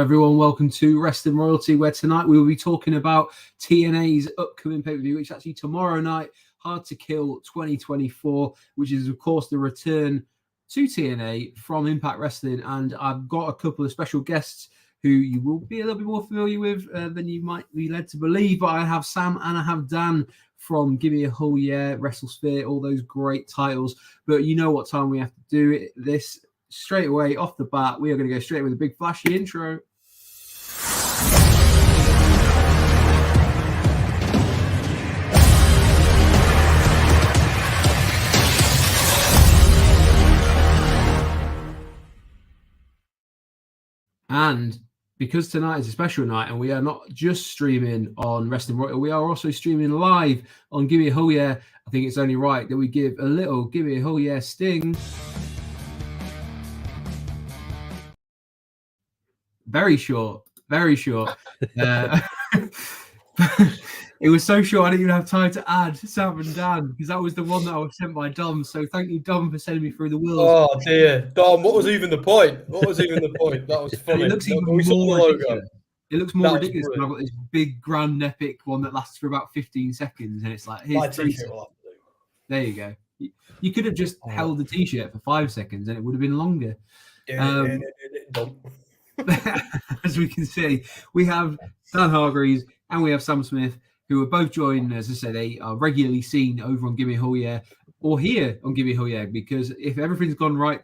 everyone. Welcome to Wrestling Royalty, where tonight we will be talking about TNA's upcoming pay-per-view, which is actually tomorrow night, Hard to Kill 2024, which is, of course, the return to TNA from Impact Wrestling. And I've got a couple of special guests who you will be a little bit more familiar with than you might be led to believe. But I have Sam and I have Dan from Gimme A Hull Yeah, WrestleSphere, all those great titles. But you know what time we have to do it. This straight away off the bat, we are going to go straight with a big flashy intro. And because tonight is a special night and we are not just streaming on Wrestling Royal, we are also streaming live on Gimme A Hull Yeah, I think it's only right that we give a little Gimme A Hull Yeah sting. Very short, very short. It was so short I didn't even have time to add Sam and Dan because that was the one that I was sent by Dom. So thank you, Dom, for sending me through the wheels. Oh dear, Dom, what was even the point? What was even the point? That was funny. It looks even more ridiculous. It looks more ridiculous when I've got this big, grand, epic one that lasts for about 15 seconds, and it's like, here's 3 seconds. There you go. You could have just held the t-shirt for 5 seconds, and it would have been longer. As we can see, we have Dan Hargreaves and we have Sam Smith, who are both joined. As I said, they are regularly seen over on Gimme A Hull Yeah or here on Gimme A Hull Yeah, because if everything's gone right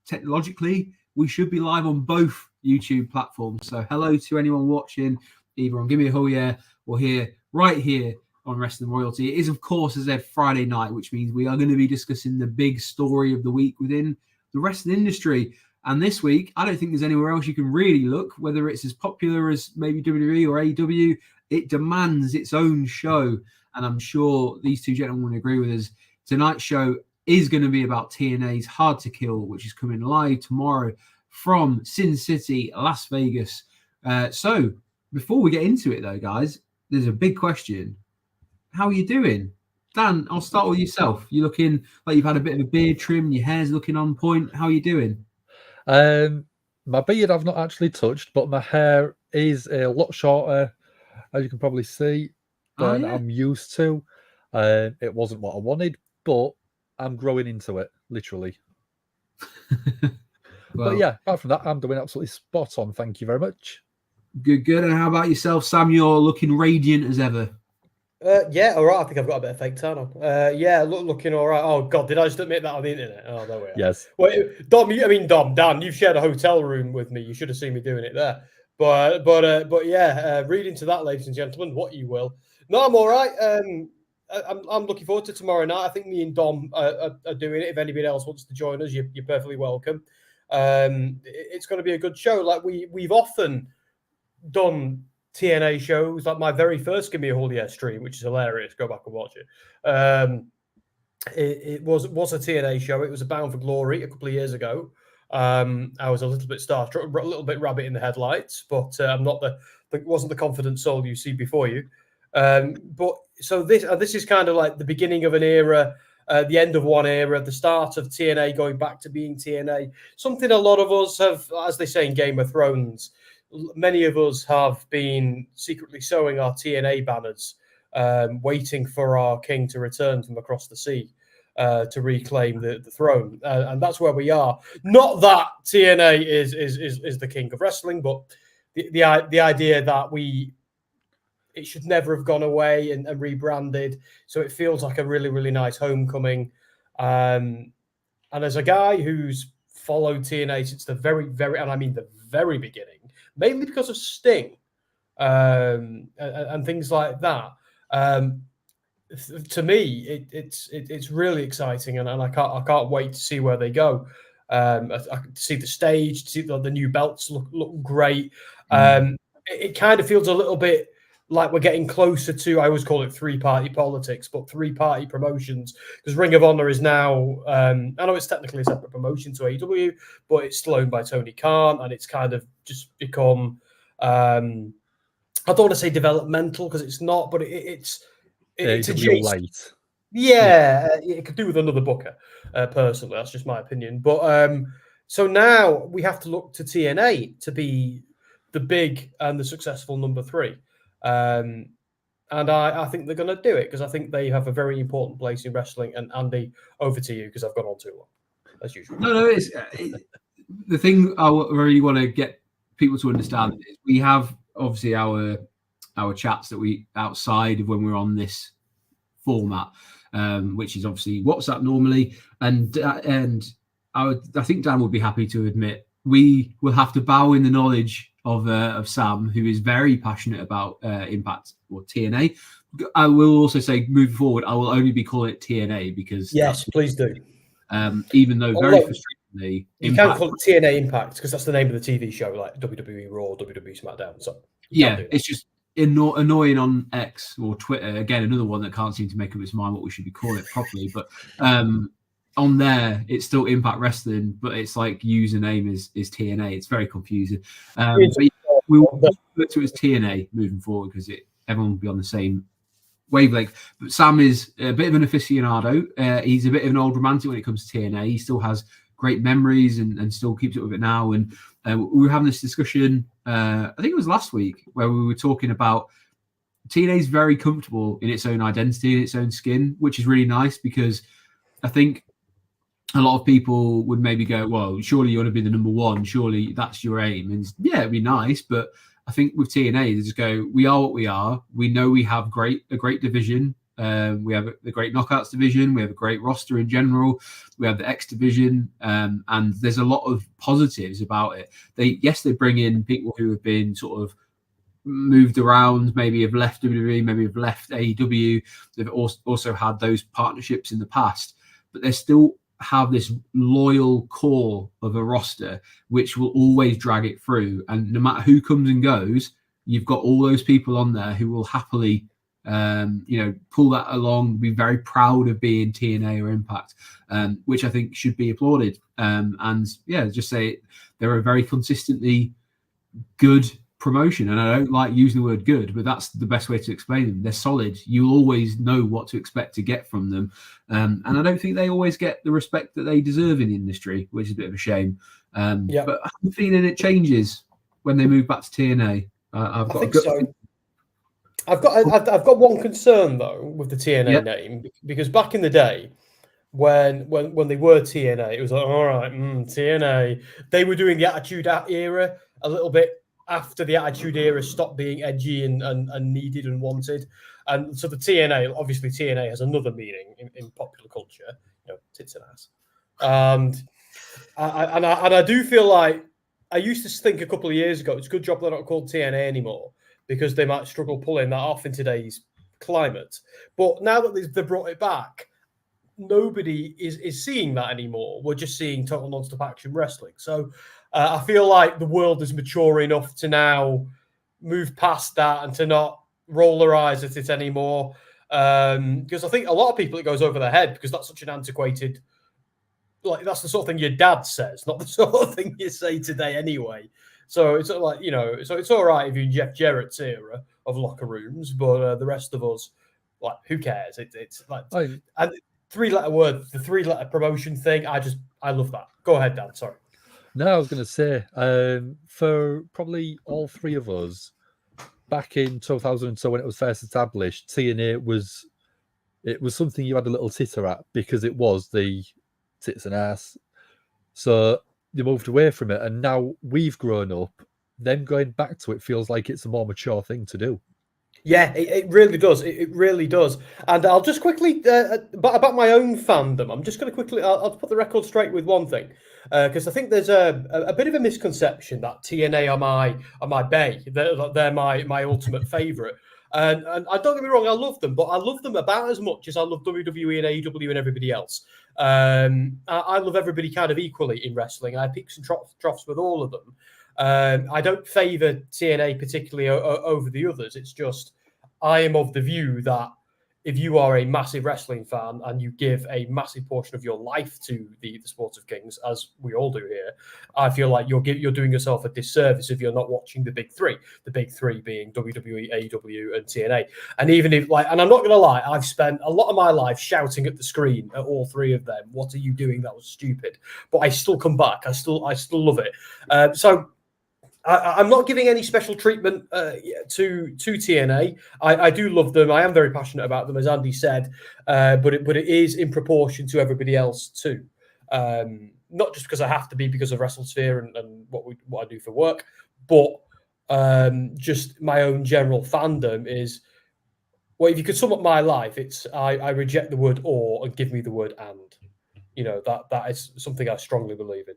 technologically, we should be live on both YouTube platforms. So hello to anyone watching either on Gimme A Hull Yeah or right here on Wrestling Royalty. It is, of course, as I said, Friday night, which means we are going to be discussing the big story of the week within the wrestling industry. And this week, I don't think there's anywhere else you can really look, whether it's as popular as maybe WWE or AEW. It demands its own show. And I'm sure these two gentlemen will agree with us. Tonight's show is going to be about TNA's Hard to Kill, which is coming live tomorrow from Sin City, Las Vegas. So before we get into it, though, guys, there's a big question. How are you doing? Dan, I'll start with yourself. You're looking like you've had a bit of a beard trim. Your hair's looking on point. How are you doing? My beard I've not actually touched, but my hair is a lot shorter, as you can probably see, than I'm used to. It wasn't what I wanted, but I'm growing into it, literally. Well, but yeah, apart from that, I'm doing absolutely spot on. Thank you very much. Good. And how about yourself, Sam? You're looking radiant as ever. Yeah, all right. I think I've got a bit of fake tan on. Yeah, looking all right. Oh God, did I just admit that on the internet? Oh, there we are. Yes. Well, Dan, you've shared a hotel room with me. You should have seen me doing it there. But yeah, read into that, ladies and gentlemen, what you will. No, I'm all right. I'm looking forward to tomorrow night. I think me and Dom are doing it. If anybody else wants to join us, you're perfectly welcome. It's going to be a good show. Like we've often done TNA shows, like my very first Gimme A Hull Yeah stream, which is hilarious. Go back and watch it. It was a TNA show. It was a Bound for Glory a couple of years ago. I was a little bit starstruck, a little bit rabbit in the headlights, but I'm not wasn't the confident soul you see before you. But so this is kind of like the beginning of an era, the end of one era, the start of TNA going back to being TNA. Something a lot of us have, as they say in Game of Thrones, many of us have been secretly sewing our TNA banners, waiting for our king to return from across the sea to reclaim the throne. And that's where we are. Not that TNA is the king of wrestling, but the idea that it should never have gone away and rebranded. So it feels like a really, really nice homecoming. And as a guy who's followed TNA since the very, and I mean the very beginning, mainly because of Sting and things like that. To me, it's really exciting, and I can't wait to see where they go. I can see the stage, see the new belts look great. It kind of feels a little bit like we're getting closer to, I always call it three-party politics, but three-party promotions, because Ring of Honor is now, I know it's technically a separate promotion to AEW, but it's still owned by Tony Khan, and it's kind of just become, I don't want to say developmental, because it's not, but it's late. Yeah, it could do with another booker, personally. That's just my opinion. But so now we have to look to TNA to be the big and the successful number 3. And I think they're going to do it because I think they have a very important place in wrestling. And Andy, over to you because I've gone on too long, as usual. No, it's the thing I really want to get people to understand is we have obviously our chats that we outside of when we're on this format, which is obviously WhatsApp normally, and I think Dan would be happy to admit we will have to bow in the knowledge of Sam, who is very passionate about Impact or TNA. I will also say, moving forward, I will only be calling it TNA because yes, please do. Even though very frustratingly, you can't call it TNA Impact because that's the name of the TV show, like WWE Raw, WWE SmackDown. So yeah, it's just annoying on X or Twitter. Again, another one that can't seem to make up its mind what we should be calling it properly. But on there, it's still Impact Wrestling, but it's like username is TNA. It's very confusing. But yeah, we will refer to it as TNA moving forward because everyone will be on the same wavelength. But Sam is a bit of an aficionado. He's a bit of an old romantic when it comes to TNA. He still has great memories and still keeps up with it now. And we were having this discussion, I think it was last week, where we were talking about TNA is very comfortable in its own identity, in its own skin, which is really nice because I think a lot of people would maybe go, well, surely you want to be the number 1. Surely that's your aim. And yeah, it'd be nice. But I think with TNA, they just go, we are what we are. We know we have a great division. We have the great knockouts division. We have a great roster in general. We have the X division. And there's a lot of positives about it. They bring in people who have been sort of moved around, maybe have left WWE, maybe have left AEW. They've also had those partnerships in the past. But they still have this loyal core of a roster which will always drag it through, and no matter who comes and goes, you've got all those people on there who will happily pull that along, be very proud of being TNA or Impact, which I think should be applauded. And yeah, just say they're a very consistently good promotion, and I don't like using the word good, but that's the best way to explain them. They're solid. You'll always know what to expect to get from them, and I don't think they always get the respect that they deserve in the industry, which is a bit of a shame. But I'm feeling it changes when they move back to TNA. I've got one concern though with the TNA name, because back in the day when they were TNA, it was like, all right, TNA. They were doing the Attitude Era a little bit after the Attitude Era stopped being edgy and needed and wanted. And so the TNA, obviously TNA has another meaning in popular culture, tits and ass. And I do feel like, I used to think a couple of years ago, it's a good job they're not called TNA anymore, because they might struggle pulling that off in today's climate. But now that they've brought it back, nobody is seeing that anymore. We're just seeing total non-stop action wrestling. So I feel like the world is mature enough to now move past that and to not roll their eyes at it anymore. Because I think a lot of people, it goes over their head because that's such an antiquated, like that's the sort of thing your dad says, not the sort of thing you say today anyway. So it's like, so it's all right if you're in Jeff Jarrett's era of locker rooms, but the rest of us, like, who cares? It's like, and 3-letter word, the 3-letter promotion thing. I love that. Go ahead, Dan. Sorry. No, I was going to say, for probably all 3 of us, back in 2000, so when it was first established, TNA was something you had a little titter at because it was the tits and ass. So you moved away from it, and now we've grown up. Them going back to it feels like it's a more mature thing to do. Yeah, it really does. It really does. And I'll just quickly, about my own fandom, I'm just going to quickly, I'll put the record straight with one thing, because I think there's a bit of a misconception that TNA are my bae. They're my ultimate favourite. And I don't get me wrong, I love them, but I love them about as much as I love WWE and AEW and everybody else. I love everybody kind of equally in wrestling. I have peaks and troughs with all of them. I don't favour TNA particularly over the others. It's just I am of the view that if you are a massive wrestling fan and you give a massive portion of your life to the sport of kings, as we all do here, I feel like you're doing yourself a disservice if you're not watching the big 3. The big 3 being WWE, AEW, and TNA. And even if, and I'm not going to lie, I've spent a lot of my life shouting at the screen at all 3 of them. What are you doing? That was stupid. But I still come back. I still love it. So I'm not giving any special treatment to TNA. I do love them. I am very passionate about them, as Andy said, but it is in proportion to everybody else too. Not just because I have to be because of WrestleSphere and what I do for work, but just my own general fandom is. Well, if you could sum up my life, it's I reject the word "or" and give me the word "and." That is something I strongly believe in.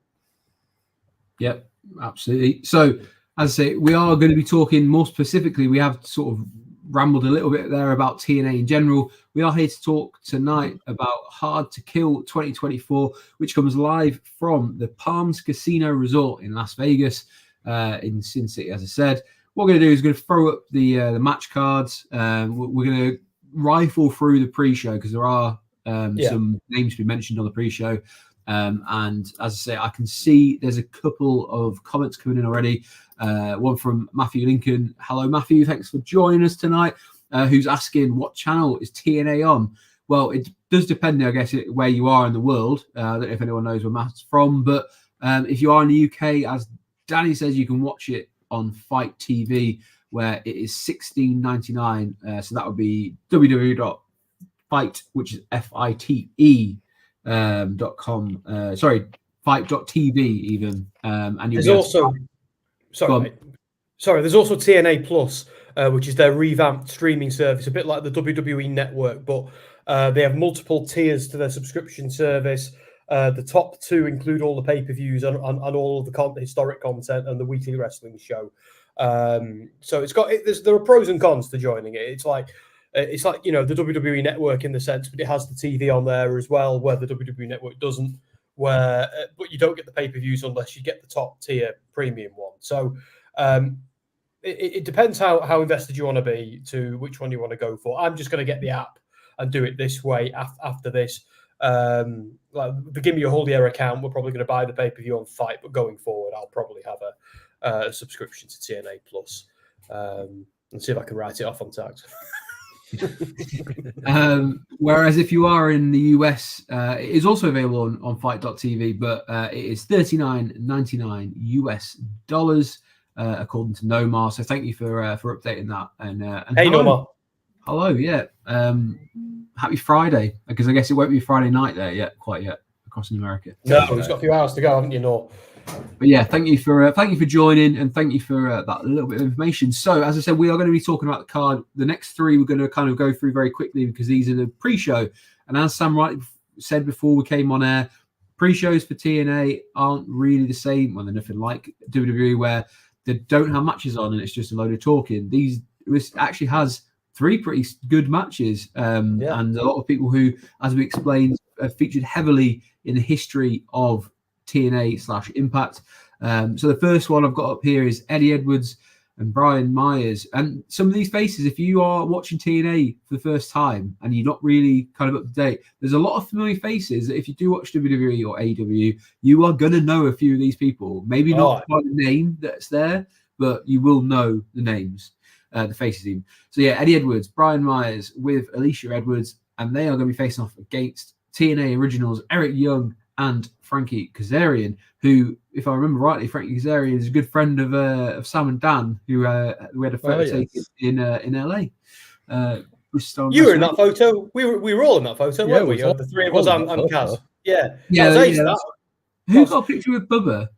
Yep, absolutely. So, as I say, we are going to be talking more specifically. We have sort of rambled a little bit there about TNA in general. We are here to talk tonight about Hard to Kill 2024, which comes live from the Palms Casino Resort in Las Vegas, in Sin City, as I said. What we're going to do is going to throw up the match cards. We're going to rifle through the pre-show because there are some names to be mentioned on the pre-show. And as I say, I can see there's a couple of comments coming in already. One from Matthew Lincoln. Hello, Matthew. Thanks for joining us tonight. Who's asking what channel is TNA on? Well, it does depend, I guess, where you are in the world. I don't know if anyone knows where Matt's from, but if you are in the UK, as Danny says, you can watch it on Fight TV, where it is $16.99. So that would be www.fight, which is FITE. .com fight.tv even and there's also there's also TNA Plus, which is their revamped streaming service, a bit like the WWE Network, but they have multiple tiers to their subscription service. The top two include all the pay-per-views and all of the historic content and the weekly wrestling show. So there are pros and cons to joining it. It's like the WWE Network in the sense, but it has the TV on there as well, where the WWE Network doesn't. But you don't get the pay-per-views unless you get the top tier premium one. So it depends how invested you want to be to which one you want to go for. I'm just going to get the app and do it this way after this. Like the Gimme A Hull Yeah account, we're probably going to buy the pay-per-view on Fight, but going forward, I'll probably have a subscription to TNA Plus and see if I can write it off on tax. Whereas if you are in the US, it is also available on fight.tv, but it is $39.99 US according to Nomar. So thank you for updating that. And hey, hello. Nomar. Hello, yeah. Happy Friday, because I guess it won't be Friday night there quite yet across in America. No, it's got a few hours to go, haven't you, Nor? But yeah, thank you for joining, and thank you for that little bit of information. So, as I said, we are going to be talking about the card. The next three we're going to kind of go through very quickly because these are the pre-show. And as Sam rightly said before we came on air, pre-shows for TNA aren't really the same. Well, they're nothing like WWE, where they don't have matches on and it's just a load of talking. This actually has three pretty good matches, and a lot of people who, as we explained, have featured heavily in the history of TNA/Impact. So the first one I've got up here is Eddie Edwards and Brian Myers. And some of these faces, if you are watching TNA for the first time and you're not really kind of up to date, there's a lot of familiar faces that if you do watch WWE or AEW, you are going to know a few of these people. Maybe not by the name that's there, but you will know the names, the faces even. So yeah, Eddie Edwards, Brian Myers with Alicia Edwards, and they are going to be facing off against TNA Originals, Eric Young and Frankie Kazarian, who, if I remember rightly, Frankie Kazarian is a good friend of Sam and Dan, who we had a photo taken in LA. You were in that photo. We were all in that photo, weren't we? The three of us and Kaz. Yeah. Who got a picture with Bubba?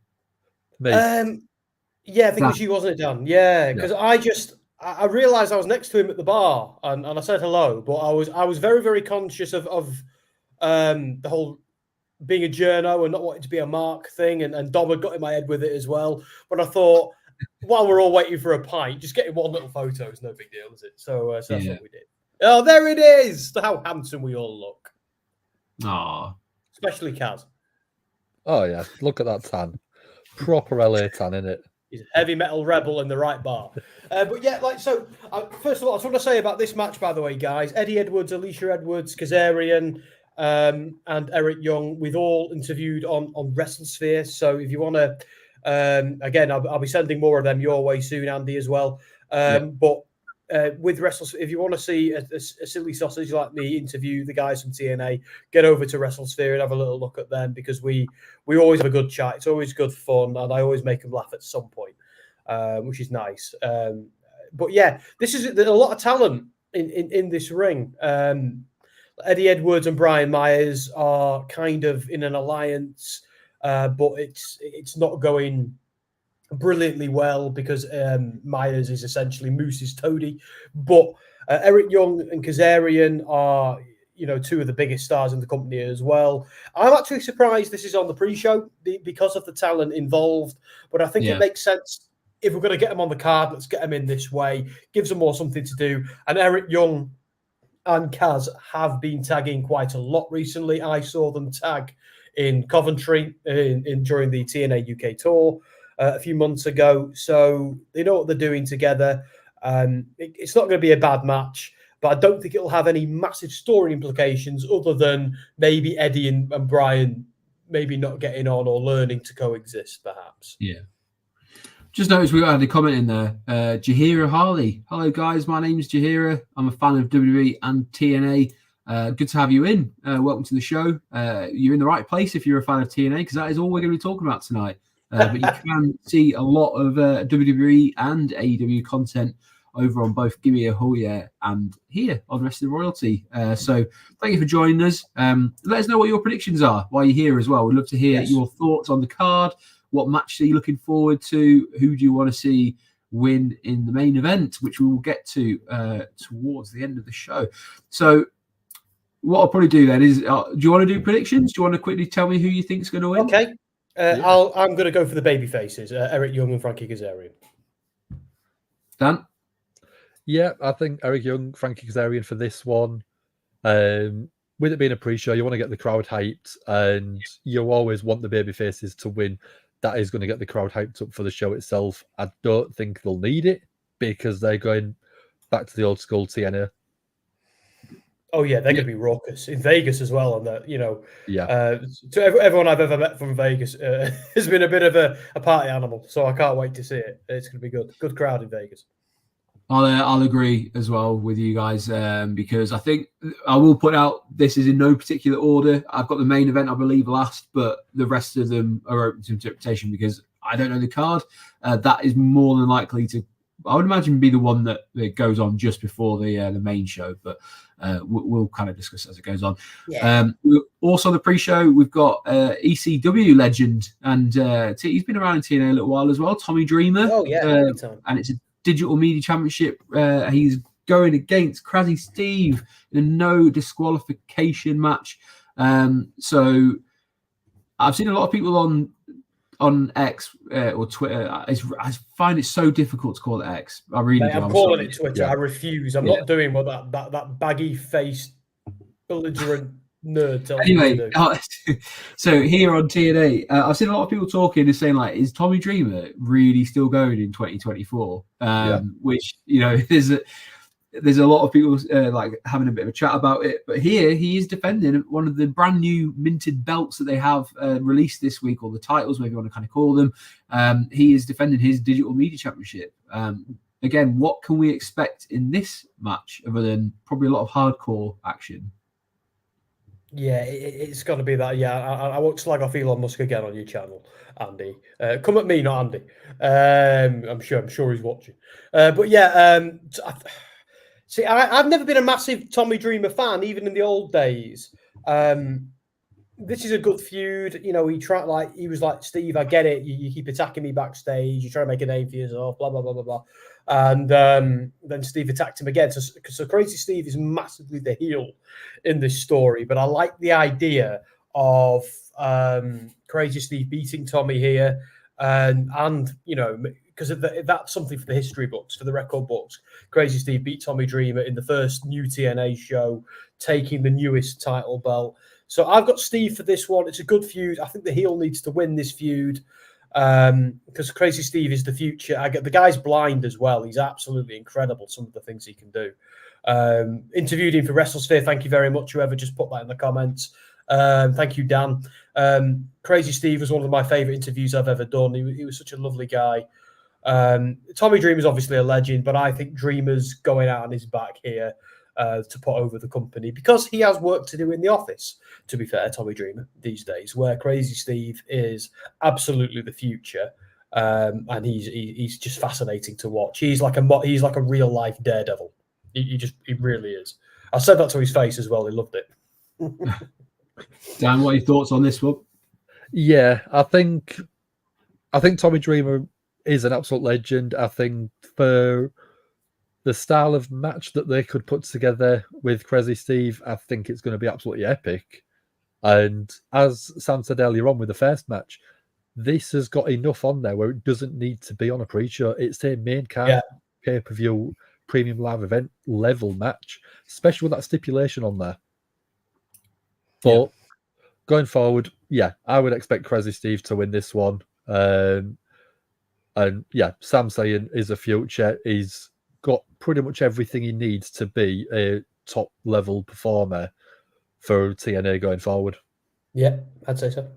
Yeah, I think it was you, wasn't it, Dan? Yeah, because I realised I was next to him at the bar and I said hello, but I was very, very conscious of the whole being a journo and not wanting to be a mark thing, and Dom had got in my head with it as well. But I thought, while we're all waiting for a pint, just getting one little photo is no big deal, is it? So that's what we did. Oh, there it is! How handsome we all look. Aww. Especially Kaz. Oh, yeah. Look at that tan. Proper LA tan, innit? He's a heavy metal rebel in the right bar. But yeah, first of all, I just want to say about this match, by the way, guys, Eddie Edwards, Alicia Edwards, Kazarian, and Eric Young, we've all interviewed on WrestleSphere. So if you want to, again, I'll be sending more of them your way soon, Andy, as well. But with WrestleSphere, if you want to see a silly sausage like me interview the guys from TNA, get over to WrestleSphere and have a little look at them, because we always have a good chat. It's always good fun, and I always make them laugh at some point. which is nice. But yeah, there's a lot of talent in this ring. Eddie Edwards and Brian Myers are kind of in an alliance, but it's not going brilliantly well because Myers is essentially Moose's toady. But Eric Young and Kazarian are, two of the biggest stars in the company as well. I'm actually surprised this is on the pre-show because of the talent involved, but I think it makes sense. If we're going to get them on the card, let's get them in this way. Gives them more something to do. And Eric Young and Kaz have been tagging quite a lot recently. I saw them tag in Coventry during the TNA UK tour a few months ago. So they know what they're doing together. It's not going to be a bad match, but I don't think it'll have any massive story implications other than maybe Eddie and Brian maybe not getting on or learning to coexist, perhaps. Yeah. Just noticed we had a comment in there. Jahira Harley. Hello, guys. My name's Jahira. I'm a fan of WWE and TNA. Good to have you in. Welcome to the show. You're in the right place if you're a fan of TNA, because that is all we're going to be talking about tonight. But you can see a lot of WWE and AEW content over on both Gimme A Hull Yeah and here on Rest of the Royalty. So thank you for joining us. Let us know what your predictions are while you're here as well. We'd love to hear your thoughts on the card. What match are you looking forward to? Who do you want to see win in the main event, which we will get to towards the end of the show? So what I'll probably do then is, do you want to do predictions? Do you want to quickly tell me who you think is going to win? Okay. I'm going to go for the baby faces, Eric Young and Frankie Kazarian. Dan? Yeah, I think Eric Young, Frankie Kazarian for this one. With it being a pre-show, you want to get the crowd hyped, and you always want the baby faces to win. That is going to get the crowd hyped up for the show itself. I don't think they'll need it because they're going back to the old school TNA. Oh yeah, they're going to be raucous in Vegas as well. And that, to everyone I've ever met from Vegas has been a bit of a party animal. So I can't wait to see it. It's going to be good. Good crowd in Vegas. I'll agree as well with you guys because I think I will put out this is in no particular order. I've got the main event, I believe, last, but the rest of them are open to interpretation because I don't know the card. That is more than likely to, I would imagine, be the one that goes on just before the main show, but we'll kind of discuss as it goes on. Yeah. Also, the pre-show, we've got ECW legend, and he's been around in TNA a little while as well, Tommy Dreamer. Oh, yeah. And it's a Digital Media Championship. He's going against Crazy Steve in a no disqualification match. So I've seen a lot of people on X or Twitter. I find it so difficult to call it X. I really do. I'm calling it Twitter. Yeah. I refuse. I'm not doing what that baggy faced belligerent nerd tells me to do. So here on TNA, I've seen a lot of people talking and saying, like, is Tommy Dreamer really still going in 2024? Which, there's a lot of people like having a bit of a chat about it. But here he is defending one of the brand new minted belts that they have released this week, or the titles, maybe you want to kind of call them. He is defending his Digital Media Championship. Again, what can we expect in this match other than probably a lot of hardcore action? Yeah, it's got to be that. Yeah, I won't slag off Elon Musk again on your channel, Andy. Come at me, not Andy. I'm sure he's watching. But yeah, see, I've never been a massive Tommy Dreamer fan, even in the old days. This is a good feud. He was like, Steve, I get it. You keep attacking me backstage. You try to make a name for yourself, blah, blah, blah, blah, blah. And then Steve attacked him again. So Crazy Steve is massively the heel in this story. But I like the idea of Crazy Steve beating Tommy here. And because that's something for the history books, for the record books. Crazy Steve beat Tommy Dreamer in the first new TNA show, taking the newest title belt. So I've got Steve for this one. It's a good feud. I think the heel needs to win this feud because Crazy Steve is the future. The guy's blind as well. He's absolutely incredible, some of the things he can do. Interviewed him for WrestleSphere. Thank you very much, whoever just put that in the comments. Thank you, Dan. Crazy Steve was one of my favorite interviews I've ever done. He was such a lovely guy. Tommy Dreamer's obviously a legend, but I think Dreamer's going out on his back here to put over the company because he has work to do in the office, to be fair, Tommy Dreamer, these days, where Crazy Steve is absolutely the future. and he's just fascinating to watch. He's like a real life daredevil. He really is. I said that to his face as well. He loved it. Dan, what are your thoughts on this one? Yeah, I think Tommy Dreamer is an absolute legend. I think for the style of match that they could put together with Crazy Steve, I think it's going to be absolutely epic. And as Sam said earlier on with the first match, this has got enough on there where it doesn't need to be on a pre-show. It's a main card pay-per-view premium live event level match, especially with that stipulation on there. But going forward, I would expect Crazy Steve to win this one. And Sam saying is a future. He's got pretty much everything he needs to be a top level performer for TNA going forward. Yeah, I'd say so.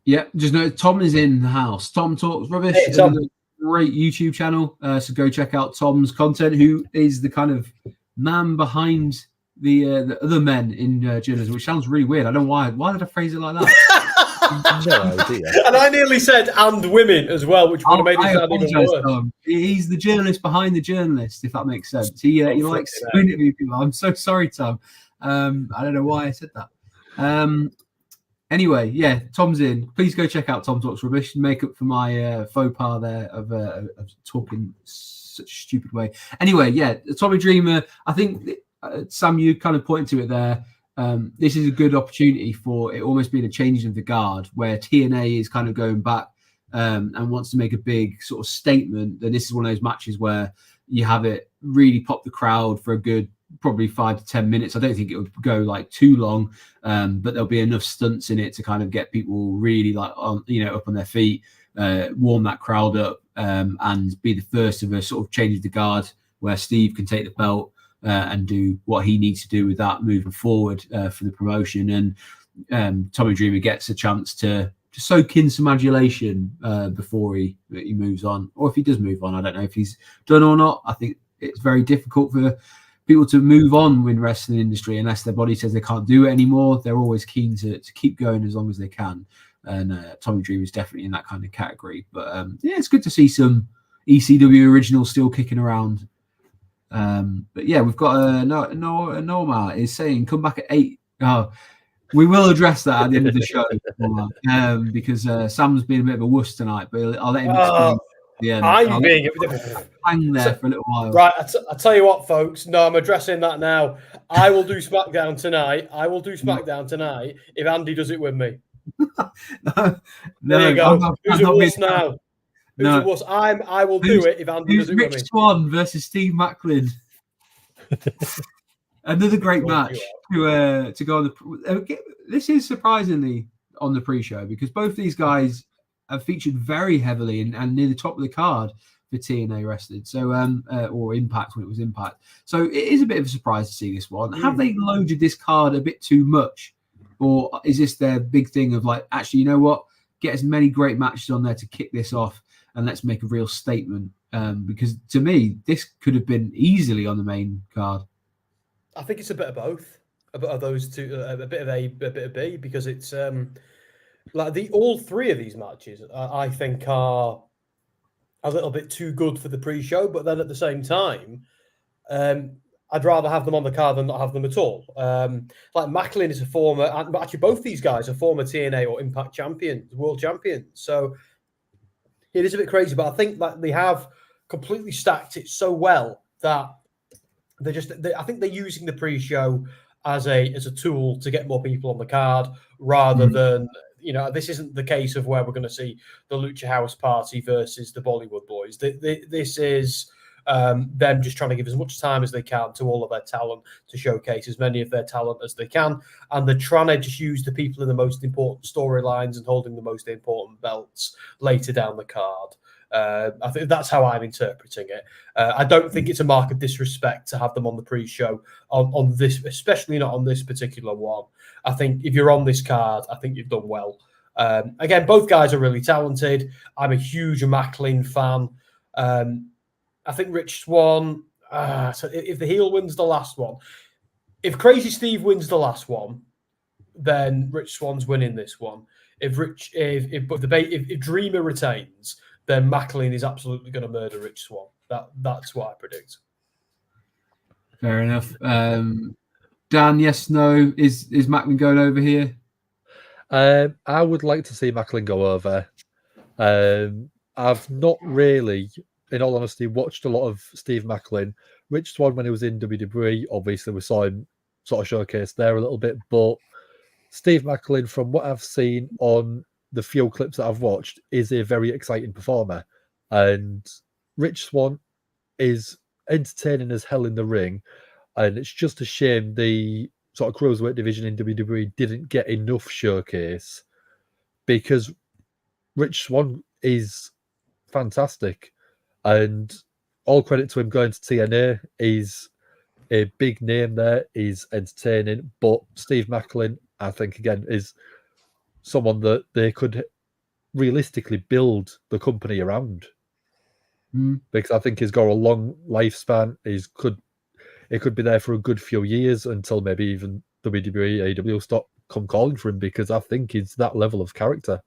Yeah, just know Tom is in the house. Tom Talks Rubbish. Hey, Tom. Great YouTube channel. So go check out Tom's content, who is the kind of man behind the other men in journalism, which sounds really weird. I don't know why. Why did I phrase it like that? No idea. And I nearly said "and women" as well, which would have made it sound even worse. Tom. He's the journalist behind the journalist, if that makes sense. He likes to interview people. I'm so sorry, Tom. I don't know why I said that. Anyway, yeah, Tom's in. Please go check out Tom Talks Rubbish and make up for my faux pas there of talking such a stupid way. Anyway, yeah, Tommy Dreamer, I think, Sam, you kind of pointed to it there. This is a good opportunity for it almost being a change of the guard where TNA is kind of going back and wants to make a big sort of statement. And this is one of those matches where you have it really pop the crowd for a good probably 5 to 10 minutes. I don't think it would go like too long, but there'll be enough stunts in it to kind of get people really like up on their feet, warm that crowd up, and be the first of a sort of change of the guard where Steve can take the belt and do what he needs to do with that moving forward for the promotion. And Tommy Dreamer gets a chance to soak in some adulation before he moves on, or if he does move on. I don't know if he's done or not. I think it's very difficult for people to move on in wrestling industry unless their body says they can't do it anymore. They're always keen to keep going as long as they can. And Tommy Dreamer is definitely in that kind of category. But it's good to see some ECW originals still kicking around. But yeah, we've got Norma is saying come back at 8. Oh, we will address that at the end of the show, because Sam's been a bit of a wuss tonight, but I'll let him explain. I'm being hang there for a little while. Right, I tell you what, folks. No, I'm addressing that now. I will do SmackDown tonight. If Andy does it with me. There you go. Who's a wuss now? Who's a wuss? I will do it if Andy does it with me. Rich Swann versus Steve Macklin. Another great match to go on the. This is surprisingly on the pre-show because both these guys have featured very heavily and near the top of the card for TNA wrestling. So or Impact when it was Impact. So it is a bit of a surprise to see this one. Have they loaded this card a bit too much, or is this their big thing of like, actually, you know what? Get as many great matches on there to kick this off, and let's make a real statement. Because to me, this could have been easily on the main card. I think it's a bit of both, a bit of those two, a bit of A, a bit of B, because it's like all three of these matches, I think, are a little bit too good for the pre-show. But then at the same time, I'd rather have them on the card than not have them at all. Like Macklin is a former, actually both these guys are former TNA or Impact champions, world champions. So it is a bit crazy, but I think that they have completely stacked it so well that I think they're using the pre-show as a tool to get more people on the card rather than, this isn't the case of where we're going to see the Lucha House Party versus the Bollywood Boys. This is them just trying to give as much time as they can to all of their talent to showcase as many of their talent as they can. And they're trying to just use the people in the most important storylines and holding the most important belts later down the card. I think that's how I'm interpreting it. I don't think it's a mark of disrespect to have them on the pre-show on this, especially not on this particular one. I think if you're on this card, I think you've done well. Again, both guys are really talented. I'm a huge Macklin fan. I think Rich Swann, so if the heel wins the last one, if Crazy Steve wins the last one, then Rich Swann's winning this one. If Dreamer retains, then Macklin is absolutely going to murder Rich Swann. That's what I predict. Fair enough. Dan, yes, no, is Macklin going over here? I would like to see Macklin go over. I've not really, in all honesty, watched a lot of Steve Macklin. Rich Swann, when he was in WWE, obviously we saw him sort of showcase there a little bit, but Steve Macklin, from what I've seen on the few clips that I've watched, is a very exciting performer. And Rich Swann is entertaining as hell in the ring. And it's just a shame the sort of cruiserweight division in WWE didn't get enough showcase, because Rich Swann is fantastic. And all credit to him going to TNA. He's a big name there. He's entertaining. But Steve Macklin, I think, again, is someone that they could realistically build the company around. Because I think he's got a long lifespan. He could be there for a good few years until maybe even WWE, AEW stop come calling for him, because I think he's that level of character.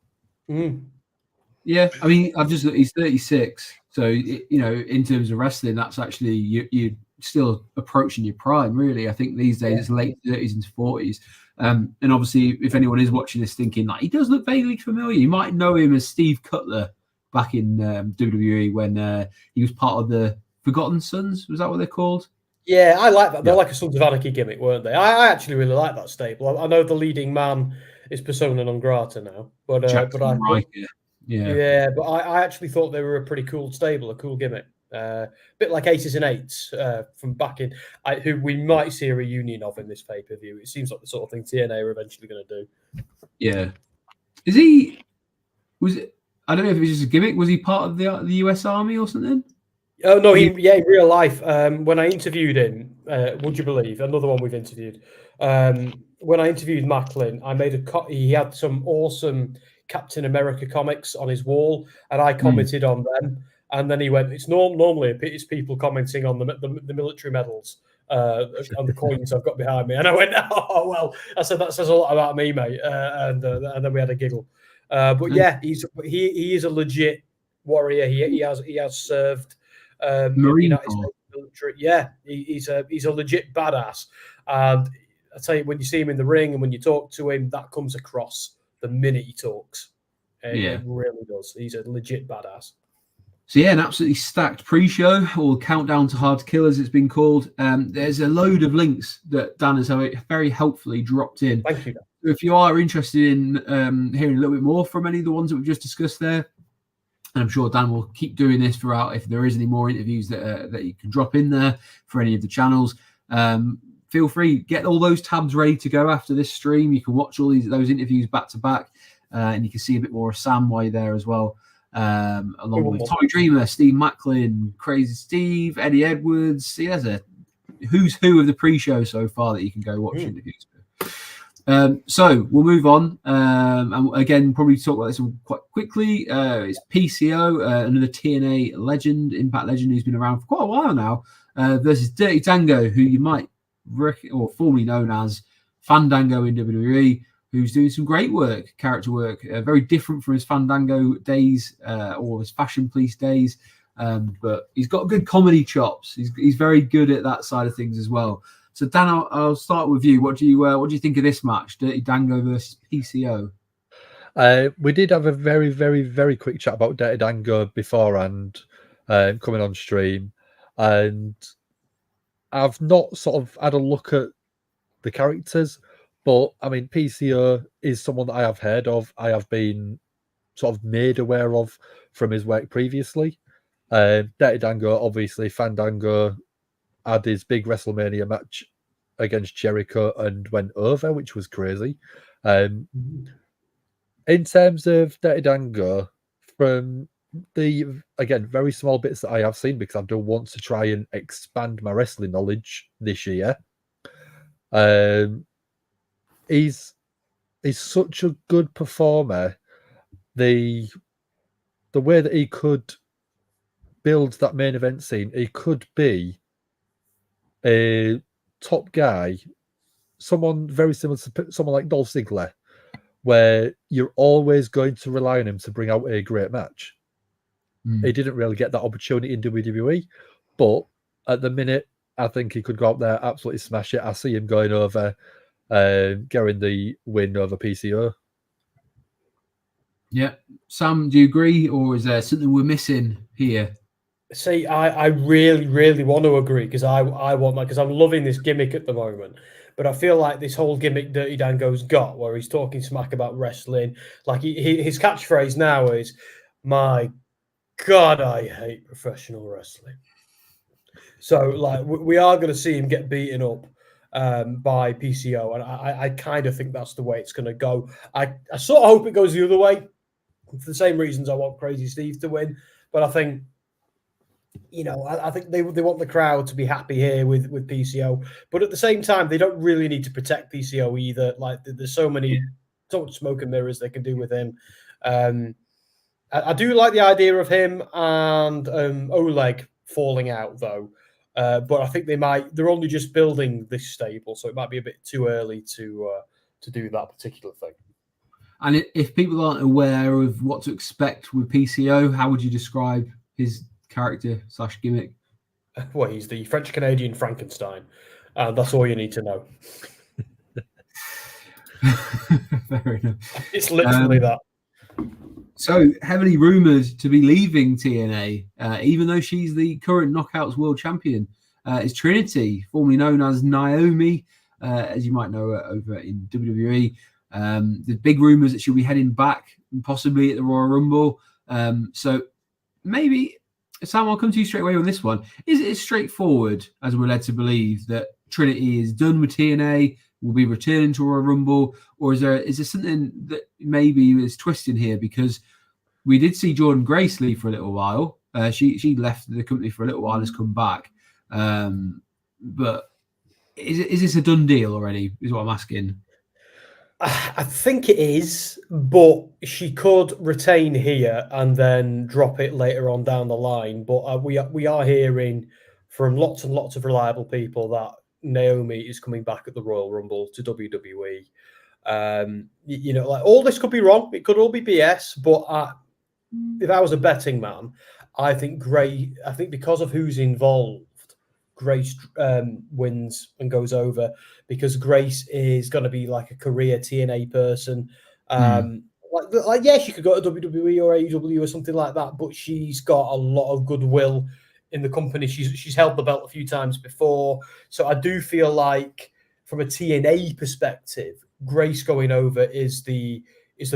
Yeah, I mean, he's 36, so in terms of wrestling, that's actually you're still approaching your prime, really. I think these days it's late 30s into 40s, and obviously, if anyone is watching this thinking like he does look vaguely familiar, you might know him as Steve Cutler back in WWE when he was part of the Forgotten Sons. Was that what they're called? Yeah, I like that. They're like a Sons of Anarchy gimmick, weren't they? I actually really like that stable. I know the leading man is persona non grata now, but yeah, but I actually thought they were a pretty cool stable, a cool gimmick. A bit like Aces and Eights from back in, who we might see a reunion of in this pay-per-view. It seems like the sort of thing TNA are eventually going to do. Yeah. I don't know if it was just a gimmick. Was he part of the US Army or something? Oh, no, in real life. When I interviewed him, would you believe, another one we've interviewed, when I interviewed Macklin, I made he had some awesome Captain America comics on his wall, and I commented on them. And then he went, it's normally it's people commenting on the military medals on the coins I've got behind me. And I went, oh, well, I said, that says a lot about me, mate. And then we had a giggle. But yeah, he is a legit warrior. He has served United States military. Yeah, he's a legit badass. And I tell you, when you see him in the ring and when you talk to him, that comes across the minute he talks. It really does. He's a legit badass. So yeah, an absolutely stacked pre-show, or countdown to Hard to Kill as it's been called. There's a load of links that Dan has very helpfully dropped in. Thank you, Dan. So if you are interested in hearing a little bit more from any of the ones that we've just discussed there, and I'm sure Dan will keep doing this throughout if there is any more interviews that you can drop in there for any of the channels. Feel free, get all those tabs ready to go after this stream. You can watch all those interviews back to back, and you can see a bit more of Sam while you're there as well. Along with Tommy Dreamer, Steve Macklin, Crazy Steve, Eddie Edwards. See, there's a who's who of the pre-show so far that you can go watch interviews with. So we'll move on, and again, probably talk about this one quite quickly. It's PCO, another TNA legend, Impact legend, who's been around for quite a while now, versus Dirty Dango, who you might or formerly known as Fandango in WWE, who's doing some great work, character work, very different from his Fandango days or his Fashion Police days, but he's got good comedy chops. He's very good at that side of things as well. So Dan, I'll start with you. What do you think of this match, Dirty Dango versus PCO? We did have a very, very, very quick chat about Dirty Dango beforehand, coming on stream, and I've not sort of had a look at the characters, but I mean, PCO is someone that I have heard of. I have been sort of made aware of from his work previously. Dirty Dango, obviously, Fandango had his big WrestleMania match against Jericho and went over, which was crazy. In terms of Dirty Dango, from the, again, very small bits that I have seen, because I do want to try and expand my wrestling knowledge this year, he's such a good performer. The way that he could build that main event scene, he could be a top guy someone very similar to someone like Dolph Ziggler, where you're always going to rely on him to bring out a great match. He didn't really get that opportunity in WWE, but at the minute, I think he could go out there, absolutely smash it. I see him going over, getting the win over PCO. Yeah. Sam, do you agree, or is there something we're missing here? See, I really, really want to agree because I want that because I'm loving this gimmick at the moment. But I feel like this whole gimmick Dirty Dango's got, where he's talking smack about wrestling, like his catchphrase now is, "My God, I hate professional wrestling." So, like, we are going to see him get beaten up by PCO, and I kind of think that's the way it's going to go. I sort of hope it goes the other way for the same reasons I want Crazy Steve to win, but I think, you know, I think they want the crowd to be happy here with PCO, but at the same time, they don't really need to protect PCO either. Like, there's so much smoke and mirrors they can do with him. I do like the idea of him and Oleg falling out, though. But I think they're only just building this stable, so it might be a bit too early to do that particular thing. And if people aren't aware of what to expect with PCO, how would you describe his character / gimmick? Well, he's the French-Canadian Frankenstein. That's all you need to know. Fair enough. It's literally that. So, heavily rumoured to be leaving TNA, even though she's the current Knockouts World Champion, is Trinity, formerly known as Naomi, as you might know over in WWE. There's big rumours that she'll be heading back, possibly at the Royal Rumble. So, maybe, Sam, I'll come to you straight away on this one. Is it as straightforward as we're led to believe that Trinity is done with TNA, will be returning to Royal Rumble, or is there something that maybe is twisting here? Because we did see Jordan Grace leave for a little while. She left the company for a little while and has come back. But is this a done deal already, is what I'm asking? I think it is, but she could retain here and then drop it later on down the line. But we are hearing from lots and lots of reliable people that Naomi is coming back at the Royal Rumble to WWE. You know, like, all this could be wrong. It could all be BS. But if I was a betting man, I think because of who's involved, Grace wins and goes over, because Grace is going to be like a career TNA person. Like, yeah, she could go to WWE or AEW or something like that, but she's got a lot of goodwill in the company. She's held the belt a few times before, so I do feel like, from a TNA perspective, Grace going over is the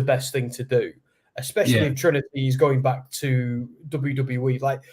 best thing to do, especially if Trinity is going back to WWE. Like,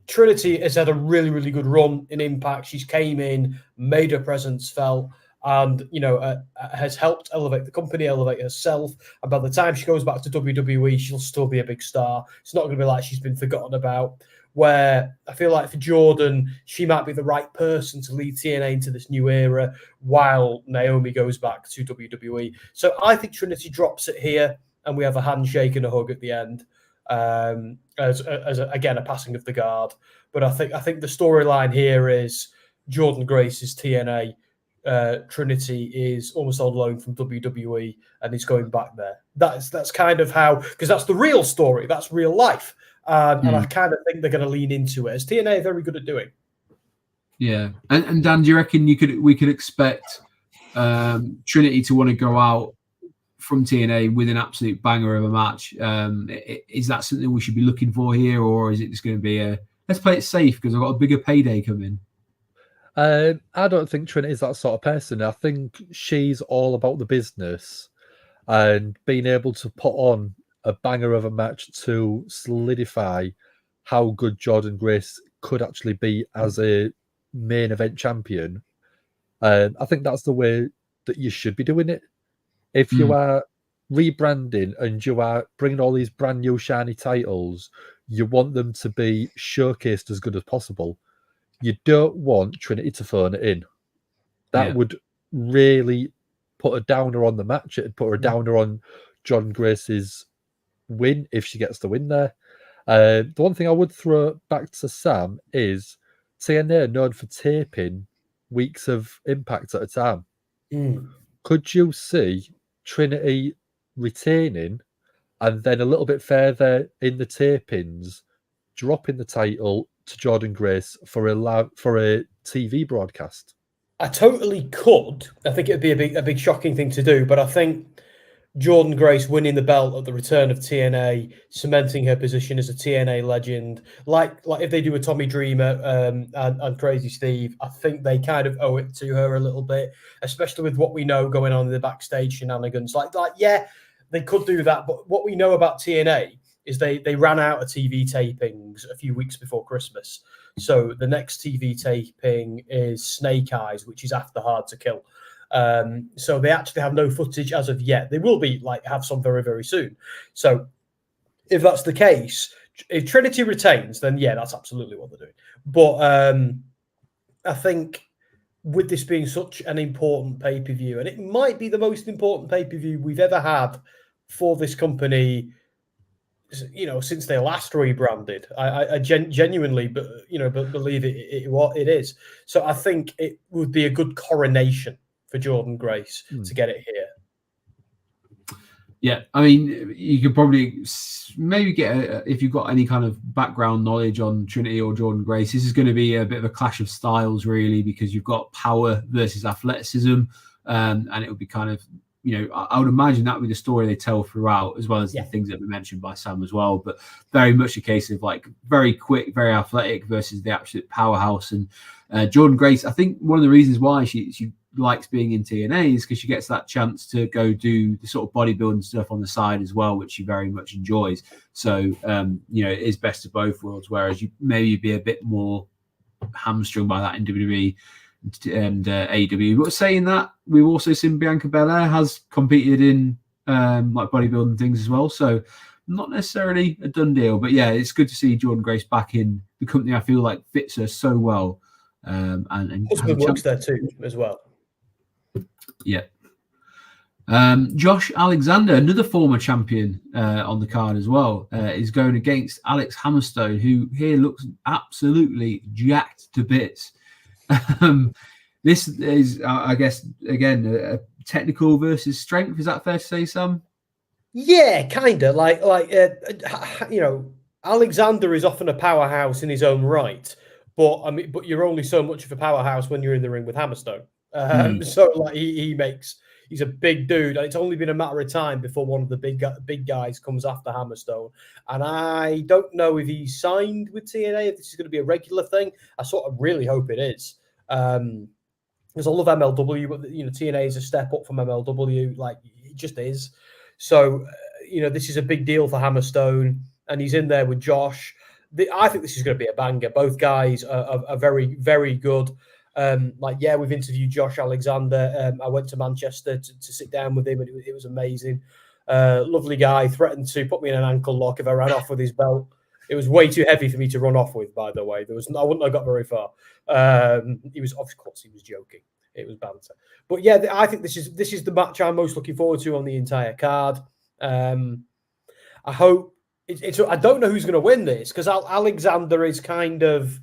Trinity has had a really, really good run in Impact. She's came in, made her presence felt, and, you know, has helped elevate the company, elevate herself. And by the time she goes back to WWE, she'll still be a big star. It's not going to be like she's been forgotten about. Where I feel like for Jordan, she might be the right person to lead TNA into this new era while Naomi goes back to WWE. So I think Trinity drops it here, and we have a handshake and a hug at the end. As again, a passing of the guard. But I think the storyline here is Jordan Grace is TNA, Trinity is almost on loan from WWE, and he's going back there. That's kind of how, because that's the real story, that's real life, and I kind of think they're going to lean into it, as TNA are very good at doing. Yeah, and Dan, do you reckon we could expect Trinity to want to go out from TNA with an absolute banger of a match? Is that something we should be looking for here, or is it just going to be let's play it safe because I've got a bigger payday coming? I don't think Trinity is that sort of person. I think she's all about the business and being able to put on a banger of a match to solidify how good Jordan Grace could actually be as a main event champion. I think that's the way that you should be doing it. If you are rebranding and you are bringing all these brand new shiny titles, you want them to be showcased as good as possible. You don't want Trinity to phone it in. That would really put a downer on the match. It'd put a downer on Jordan Grace's win if she gets the win there. The one thing I would throw back to Sam is TNA are known for taping weeks of Impact at a time. Could you see Trinity retaining, and then a little bit further in the tapings, dropping the title to Jordan Grace for a TV broadcast? I totally could. I think it'd be a big shocking thing to do, but I think Jordan Grace winning the belt at the return of TNA, cementing her position as a TNA legend, like if they do a Tommy Dreamer and Crazy Steve, I think they kind of owe it to her a little bit, especially with what we know going on in the backstage shenanigans. Like yeah, they could do that, but what we know about TNA is they ran out of TV tapings a few weeks before Christmas. So the next TV taping is Snake Eyes, which is after Hard to Kill. So they actually have no footage as of yet. They will have some very, very soon. So if that's the case, if Trinity retains, then yeah, that's absolutely what they're doing. But I think with this being such an important pay-per-view, and it might be the most important pay-per-view we've ever had for this company, since they last rebranded. I genuinely, believe it is. So I think it would be a good coronation for Jordan Grace to get it here. Yeah, I mean, you could probably maybe get if you've got any kind of background knowledge on Trinity or Jordan Grace, this is going to be a bit of a clash of styles, really, because you've got power versus athleticism, and it would be kind of, I would imagine that would be the story they tell throughout, as well as the things that were mentioned by Sam as well. But very much a case of like very quick, very athletic versus the absolute powerhouse. And Jordan Grace, I think one of the reasons why she likes being in TNA is because she gets that chance to go do the sort of bodybuilding stuff on the side as well, which she very much enjoys. So, it is best of both worlds, whereas you maybe be a bit more hamstrung by that in WWE and AEW. But saying that, we've also seen Bianca Belair has competed in like bodybuilding things as well. So not necessarily a done deal, but yeah, it's good to see Jordan Grace back in the company. I feel like fits her so well. And husband works there too as well. Yeah. Josh Alexander, another former champion on the card as well, is going against Alex Hammerstone, who here looks absolutely jacked to bits. This is, I guess, again, a technical versus strength. Is that fair to say, Sam? Yeah, kind of. Alexander is often a powerhouse in his own right, but you're only so much of a powerhouse when you're in the ring with Hammerstone. So like he's a big dude, and it's only been a matter of time before one of the big guys comes after Hammerstone. And I don't know if he's signed with TNA, if this is going to be a regular thing. I sort of really hope it is. Because I love MLW, but TNA is a step up from MLW, like it just is. So this is a big deal for Hammerstone, and he's in there with Josh. I think this is going to be a banger. Both guys are very, very good. We've interviewed Josh Alexander. I went to Manchester to sit down with him, and it was amazing. Lovely guy. Threatened to put me in an ankle lock if I ran off with his belt. It was way too heavy for me to run off with, by the way. I wouldn't have got very far. He was, of course, he was joking. It was banter. But yeah, I think this is the match I'm most looking forward to on the entire card. I hope I don't know who's going to win this, because Alexander is kind of,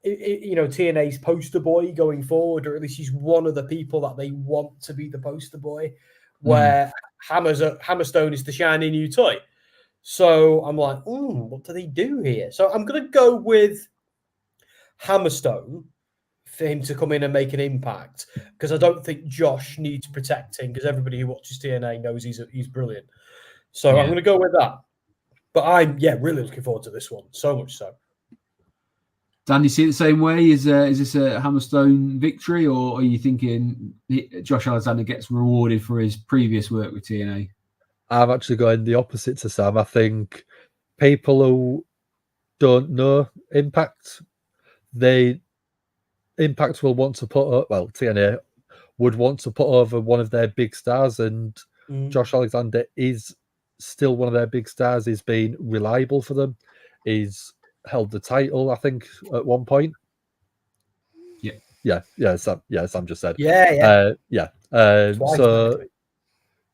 TNA's poster boy going forward, or at least he's one of the people that they want to be the poster boy, where Hammerstone is the shiny new toy. So I'm like, what do they do here? So I'm going to go with Hammerstone for him to come in and make an impact, because I don't think Josh needs protecting, because everybody who watches TNA knows he's brilliant. So I'm going to go with that. But I'm really looking forward to this one, so much so. Dan, do you see it the same way? Is this a Hammerstone victory, or are you thinking Josh Alexander gets rewarded for his previous work with TNA? I'm actually going the opposite to Sam. I think people who don't know Impact, Impact will want to TNA would want to put over one of their big stars, and Josh Alexander is still one of their big stars. He's been reliable for them. He's held the title, I think, at one point. Sam just said. So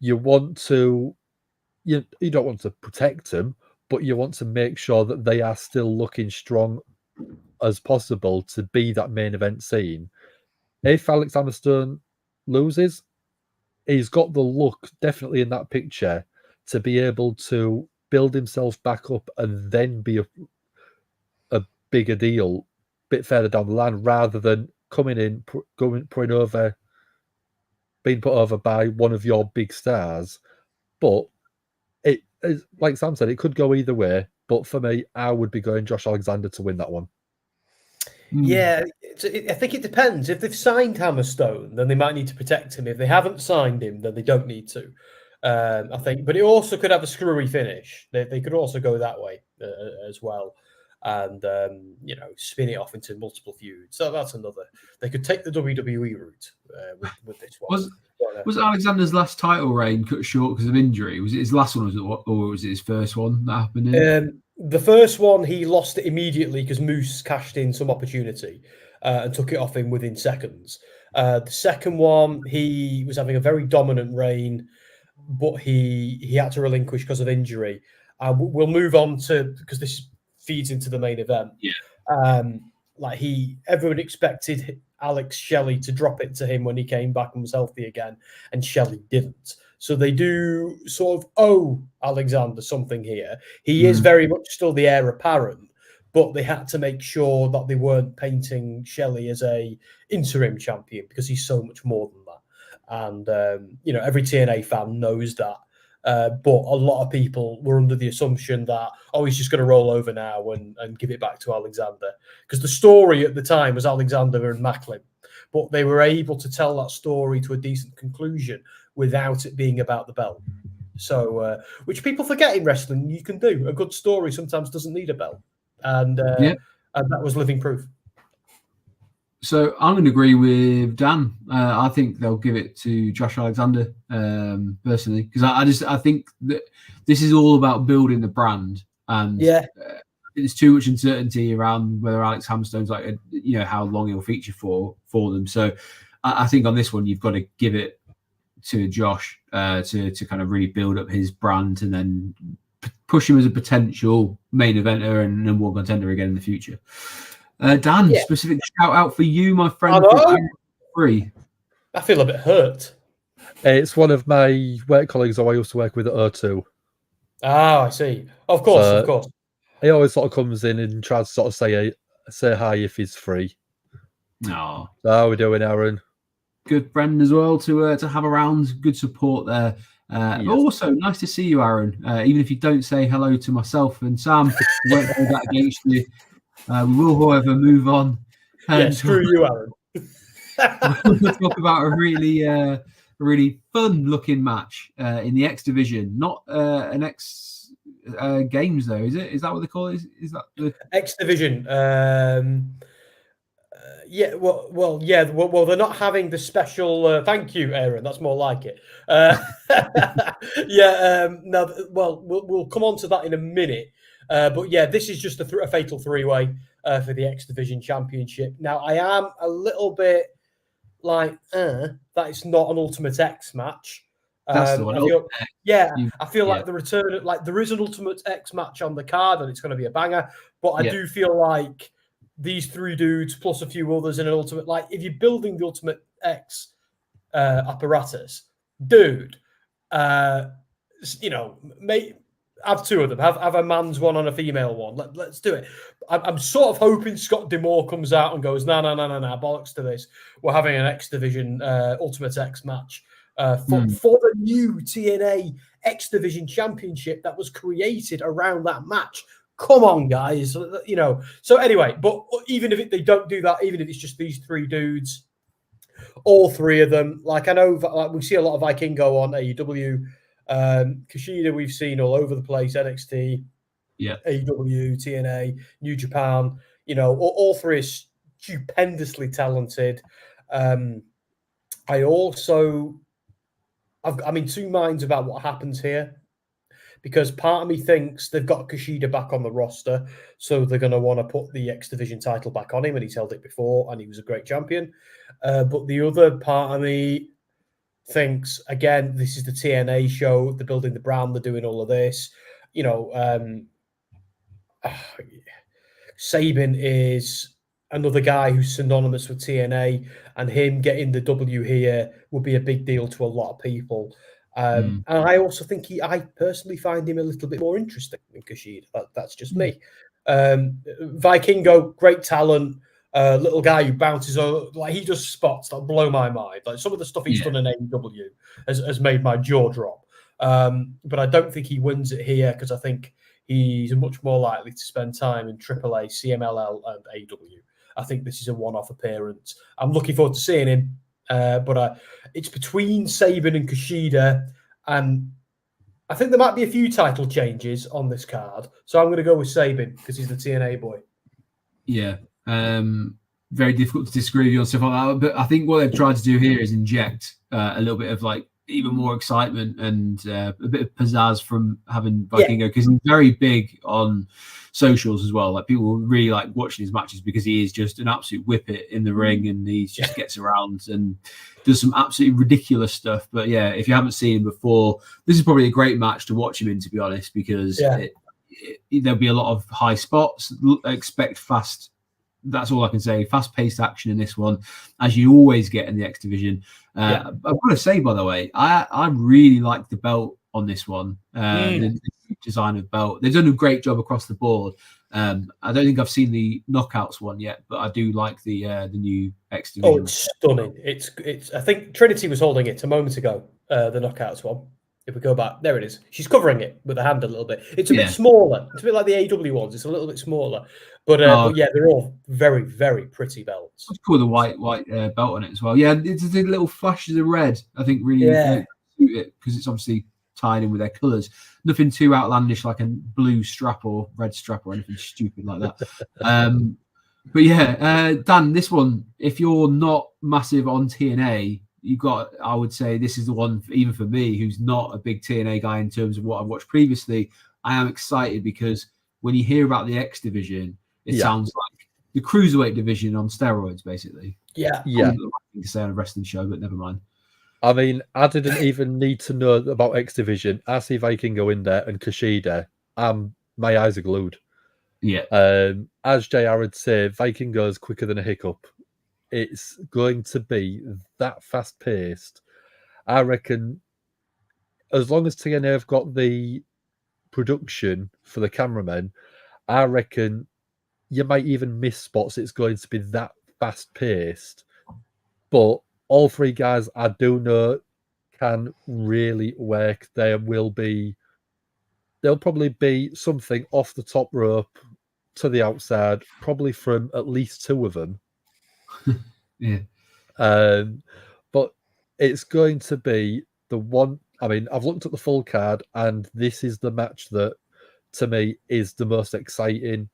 you want to, you don't want to protect them, but you want to make sure that they are still looking strong as possible to be that main event scene. If Alex Hammerstone loses, he's got the look definitely in that picture to be able to build himself back up and then be a bigger deal a bit further down the line, rather than coming in, being put over by one of your big stars. But it is, like Sam said, it could go either way. But for me, I would be going Josh Alexander to win that one. Yeah, I think it depends. If they've signed Hammerstone, then they might need to protect him. If they haven't signed him, then they don't need to. I think, but it also could have a screwy finish. They could also go that way as well, and spin it off into multiple feuds. So that's another. They could take the WWE route with this one. Was Alexander's last title reign cut short because of injury? Was it his last one, or was it his first one that happened in? The first one, he lost it immediately because Moose cashed in some opportunity and took it off him within seconds. The second one, he was having a very dominant reign, but he had to relinquish because of injury. We'll move on to, because this feeds into the main event. Yeah. Everyone expected Alex Shelley to drop it to him when he came back and was healthy again, and Shelley didn't. So they do sort of owe Alexander something here. He is very much still the heir apparent, but they had to make sure that they weren't painting Shelley as a interim champion, because he's so much more than that. And every TNA fan knows that. But a lot of people were under the assumption that, he's just going to roll over now and give it back to Alexander. Because the story at the time was Alexander and Macklin. But they were able to tell that story to a decent conclusion without it being about the belt. So, which people forget in wrestling, you can do. A good story sometimes doesn't need a belt. And that was living proof. So I'm going to agree with Dan. I think they'll give it to Josh Alexander personally, because I think that this is all about building the brand, and there's too much uncertainty around whether Alex Hammerstone's how long he'll feature for them. So I think on this one you've got to give it to Josh to kind of really build up his brand, and then push him as a potential main eventer and number one contender again in the future. Dan, specific shout out for you, my friend. I feel a bit hurt. It's one of my work colleagues who I used to work with at O2. Ah, I see. Of course. He always sort of comes in and tries to sort of say hi if he's free. No. So how are we doing, Aaron? Good friend as well to have around. Good support there. But also nice to see you, Aaron. Even if you don't say hello to myself and Sam, we won't hold that against you. We will, however, move on. Screw you, Aaron. We'll talk about a really fun-looking match in the X division. Not an X Games, though, is it? Is that what they call it? Is that the X division? Well, they're not having the special. Thank you, Aaron. That's more like it. We'll come on to that in a minute. But this is just a fatal three-way for the X Division Championship. Now, I am a little bit like that it's not an Ultimate X match. That's the one. I feel like the return, there is an Ultimate X match on the card, and it's going to be a banger. But I do feel like these three dudes plus a few others in an Ultimate, if you're building the Ultimate X apparatus, dude, have two of them. Have a man's one and a female one. Let's do it. I'm sort of hoping Scott D'Amore comes out and goes, no, bollocks to this. We're having an X Division Ultimate X match for the new TNA X Division Championship that was created around that match. Come on, guys. So anyway, but even if they don't do that, even if it's just these three dudes, all three of them, I know we see a lot of Vikingo on AEW. Kushida we've seen all over the place, NXT, AEW, TNA, New Japan, all three are stupendously talented. I'm in two minds about what happens here, because part of me thinks they've got Kushida back on the roster, so they're going to want to put the X Division title back on him, and he's held it before and he was a great champion. But the other part of me thinks, again, this is the TNA show, they're building the brand, they're doing all of this. Sabin is another guy who's synonymous with TNA, and him getting the W here would be a big deal to a lot of people. And I also think I personally find him a little bit more interesting than Kushida. That's just me. Vikingo, great talent, little guy who bounces over, like he does spots that blow my mind. Like some of the stuff he's done in AEW has made my jaw drop. But I don't think he wins it here because I think he's much more likely to spend time in AAA, CMLL, and AEW. I think this is a one-off appearance. I'm looking forward to seeing him, but it's between Sabin and Kushida, and I think there might be a few title changes on this card. So I'm going to go with Sabin because he's the TNA boy. Yeah. Very difficult to disagree with you on stuff like that. But I think what they've tried to do here is inject a little bit of like even more excitement and a bit of pizzazz from having Vikingo, because he's very big on socials as well. Like people really like watching his matches because he is just an absolute whippet in the ring, and he just gets around and does some absolutely ridiculous stuff. But yeah, if you haven't seen him before, this is probably a great match to watch him in, to be honest, because there'll be a lot of high spots. Expect fast. That's all I can say. Fast-paced action in this one, as you always get in the X Division. I've got to say, by the way, I really like the belt on this one. The design of belt. They've done a great job across the board. I don't think I've seen the Knockouts one yet, but I do like the new X Division. Oh, it's stunning. It's. I think Trinity was holding it a moment ago. The Knockouts one. If we go back, there it is. She's covering it with her hand a little bit. It's a bit smaller. It's a bit like the AW ones. It's a little bit smaller. But yeah, they're all very, very pretty belts. It's cool, the white belt on it as well. Yeah, it's the little flashes of red. I think really suit it because it's obviously tied in with their colours. Nothing too outlandish like a blue strap or red strap or anything stupid like that. But yeah, Dan, this one, if you're not massive on TNA, you got, I would say this is the one, even for me, who's not a big TNA guy in terms of what I've watched previously. I am excited because when you hear about the X Division, it sounds like the cruiserweight division on steroids, basically. Yeah. To say on a wrestling show, but never mind. I mean, I didn't even need to know about X Division. I see Vikingo in there and Kushida. My eyes are glued. Yeah. As JR would say, Vikingo is quicker than a hiccup. It's going to be that fast paced. I reckon as long as TNA have got the production for the cameramen, I reckon you might even miss spots. It's going to be that fast paced. But all three guys I do know can really work. There'll probably be something off the top rope to the outside, probably from at least two of them. But it's going to be the one. I mean, I've looked at the full card, and this is the match that, to me, is the most exciting.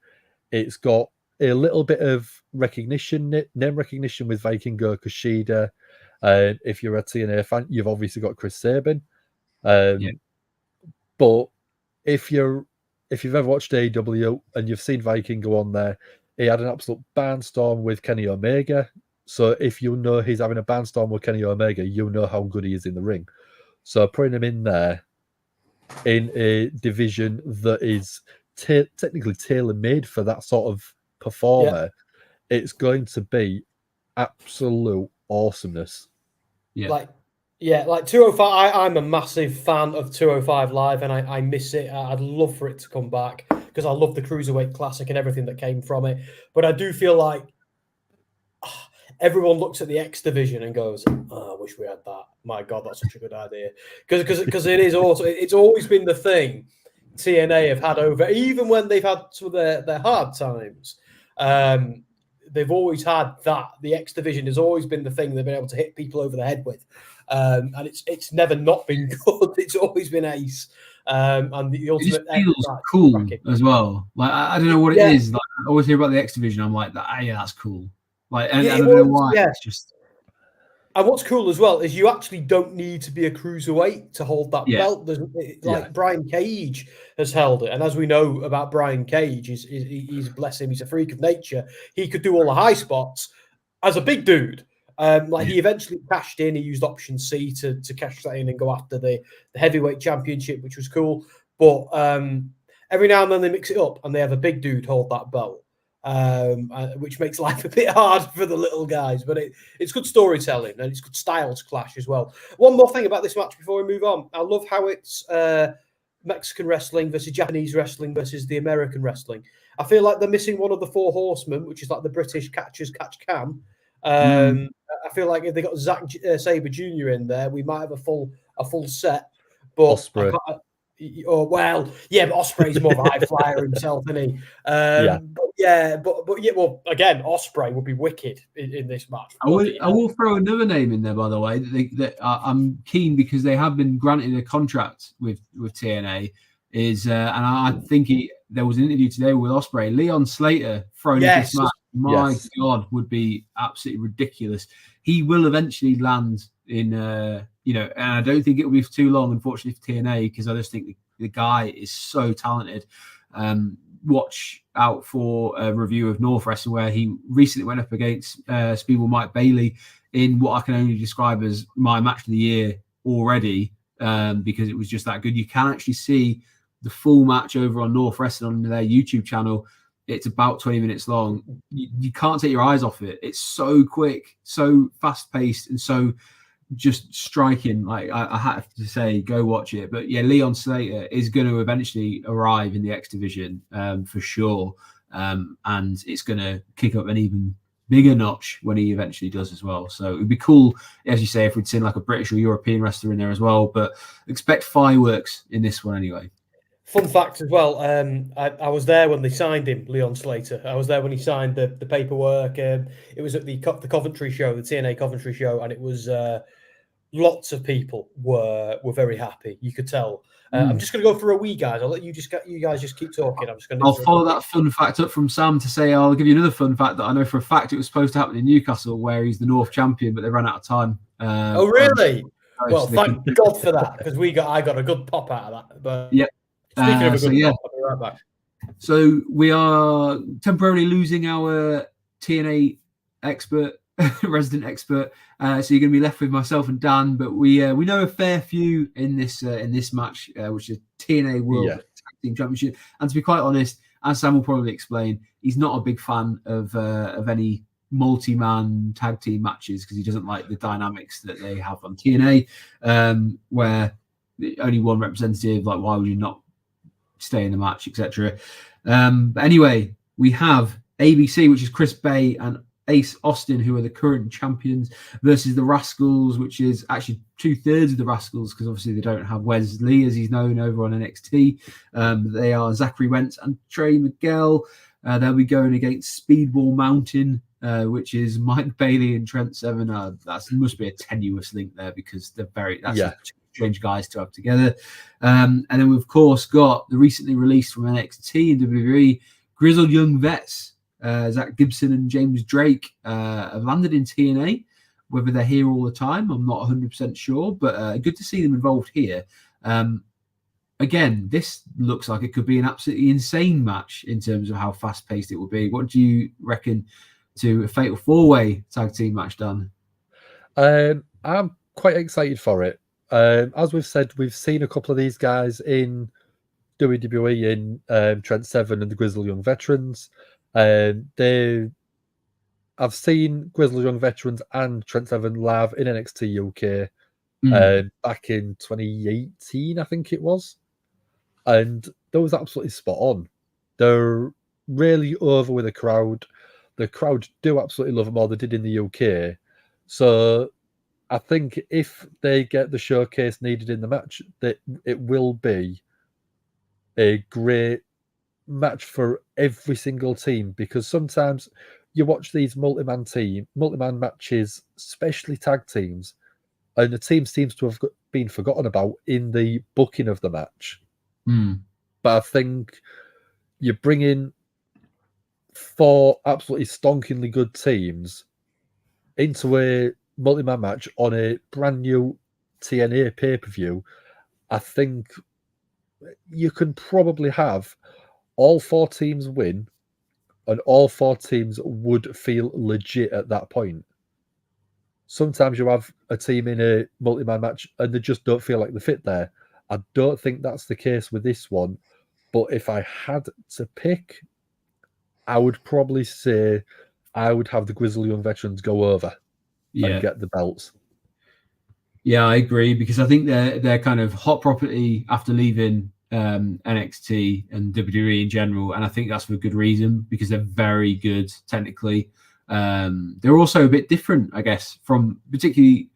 It's got a little bit of recognition, name recognition with Vikingo, Kushida. If you're a TNA fan, you've obviously got Chris Sabin. But if you've ever watched AEW and you've seen Vikingo on there, he had an absolute barnstorm with Kenny Omega. So if you know he's having a barnstorm with Kenny Omega, you know how good he is in the ring. So putting him in there in a division that is technically tailor-made for that sort of performer, it's going to be absolute awesomeness. Like 205. I'm a massive fan of 205 Live, and I miss it. I'd love for it to come back because I love the Cruiserweight Classic and everything that came from it. But I do feel like everyone looks at the X Division and goes, "Oh, I wish we had that. My God, that's such a good idea." Because it is also, it's always been the thing TNA have had over, even when they've had some of their hard times. They've always had that. The X Division has always been the thing they've been able to hit people over the head with. And it's never not been good. It's always been ace. And the ultimate it feels cool as well. Like I don't know what it is. Like I always hear about the X Division. I'm like, that's cool. Like I don't know why. It's just. And what's cool as well is you actually don't need to be a cruiserweight to hold that belt. Brian Cage has held it, and as we know about Brian Cage, he's bless him, he's a freak of nature. He could do all the high spots as a big dude. He eventually cashed in. He used option C to cash that in and go after the heavyweight championship, which was cool. But every now and then they mix it up and they have a big dude hold that belt. which makes life a bit hard for the little guys. But it's good storytelling and it's good styles clash as well. One more thing about this match before we move on. I love how it's Mexican wrestling versus Japanese wrestling versus the American wrestling. I feel like they're missing one of the four horsemen, which is like the British catchers catch can. I feel like if they got Zack Sabre Jr. in there, we might have a full set. But Ospreay. But Ospreay's more of a high flyer himself, isn't he? Well, again, Ospreay would be wicked in this match. I will throw another name in there, by the way. That I'm keen because they have been granted a contract with TNA. And I think there was an interview today with Ospreay. Leon Slater thrown into this match. My God, would be absolutely ridiculous. He will eventually land in, and I don't think it will be for too long, unfortunately, for TNA, because I just think the guy is so talented. Watch out for a review of North Wrestling where he recently went up against Speedball Mike Bailey in what I can only describe as my match of the year already, because it was just that good. You can actually see the full match over on North Wrestling on their YouTube channel. It's about 20 minutes long. You can't take your eyes off it. It's so quick, so fast-paced, and so just striking. Like I have to say, go watch it. But yeah, Leon Slater is going to eventually arrive in the X division for sure, and it's going to kick up an even bigger notch when he eventually does as well. So it'd be cool, as you say, if we'd seen like a British or European wrestler in there as well. But expect fireworks in this one anyway. Fun fact as well, I was there when they signed him, Leon Slater. I was there when he signed the paperwork. It was at the Coventry show, the TNA Coventry show, and it was lots of people were very happy. You could tell. I'm just going to go for a wee, guys. I'll let you guys just keep talking. I'm just going to. I'll follow that fun fact up from Sam to say I'll give you another fun fact that I know for a fact it was supposed to happen in Newcastle, where he's the North champion, but they ran out of time. Oh really? Well, thank God for that, because I got a good pop out of that. But yeah. Speaking of a good pop, I'll be right back. So we are temporarily losing our TNA expert, resident expert. So you're going to be left with myself and Dan. But we know a fair few in this match, which is TNA World Tag Team Championship. And to be quite honest, as Sam will probably explain, he's not a big fan of any multi-man tag team matches because he doesn't like the dynamics that they have on TNA, where only one representative. Like, why would you not stay in the match, etc. But anyway, we have ABC, which is Chris Bay and Ace Austin, who are the current champions, versus the Rascals, which is actually 2/3 of the Rascals, because obviously they don't have Wes Lee, as he's known over on NXT. They are Zachary Wentz and Trey Miguel. They'll be going against Speedball Mountain, which is Mike Bailey and Trent Seven. That must be a tenuous link there, because they're strange guys to have together. And then we've, of course, got the recently released from NXT and WWE Grizzled Young Vets. Zach Gibson and James Drake have landed in TNA. Whether they're here all the time, I'm not 100% sure, but good to see them involved here. Again, this looks like it could be an absolutely insane match in terms of how fast-paced it will be. What do you reckon to a Fatal 4-Way tag team match, Dan? I'm quite excited for it. As we've said, we've seen a couple of these guys in WWE in Trent Seven and the Grizzled Young Veterans. I've seen Grizzled Young Veterans and Trent Seven live in NXT UK back in 2018, I think it was. And that was absolutely spot on. They're really over with the crowd. The crowd do absolutely love them, all they did in the UK. So I think if they get the showcase needed in the match, that it will be a great match for every single team, because sometimes you watch these multi-man matches, especially tag teams, and the team seems to have been forgotten about in the booking of the match. But I think you bring in 4 absolutely stonkingly good teams into a multi-man match on a brand new TNA pay-per-view. I think you can probably have all 4 teams win, and all 4 teams would feel legit at that point. Sometimes you have a team in a multi-man match and they just don't feel like they fit there. I don't think that's the case with this one. But if I had to pick, I would probably say I would have the Grizzled Young Veterans go over and get the belts. Yeah, I agree, because I think they're kind of hot property after leaving NXT and WWE in general, and I think that's for good reason, because they're very good technically. They're also a bit different, I guess, from particularly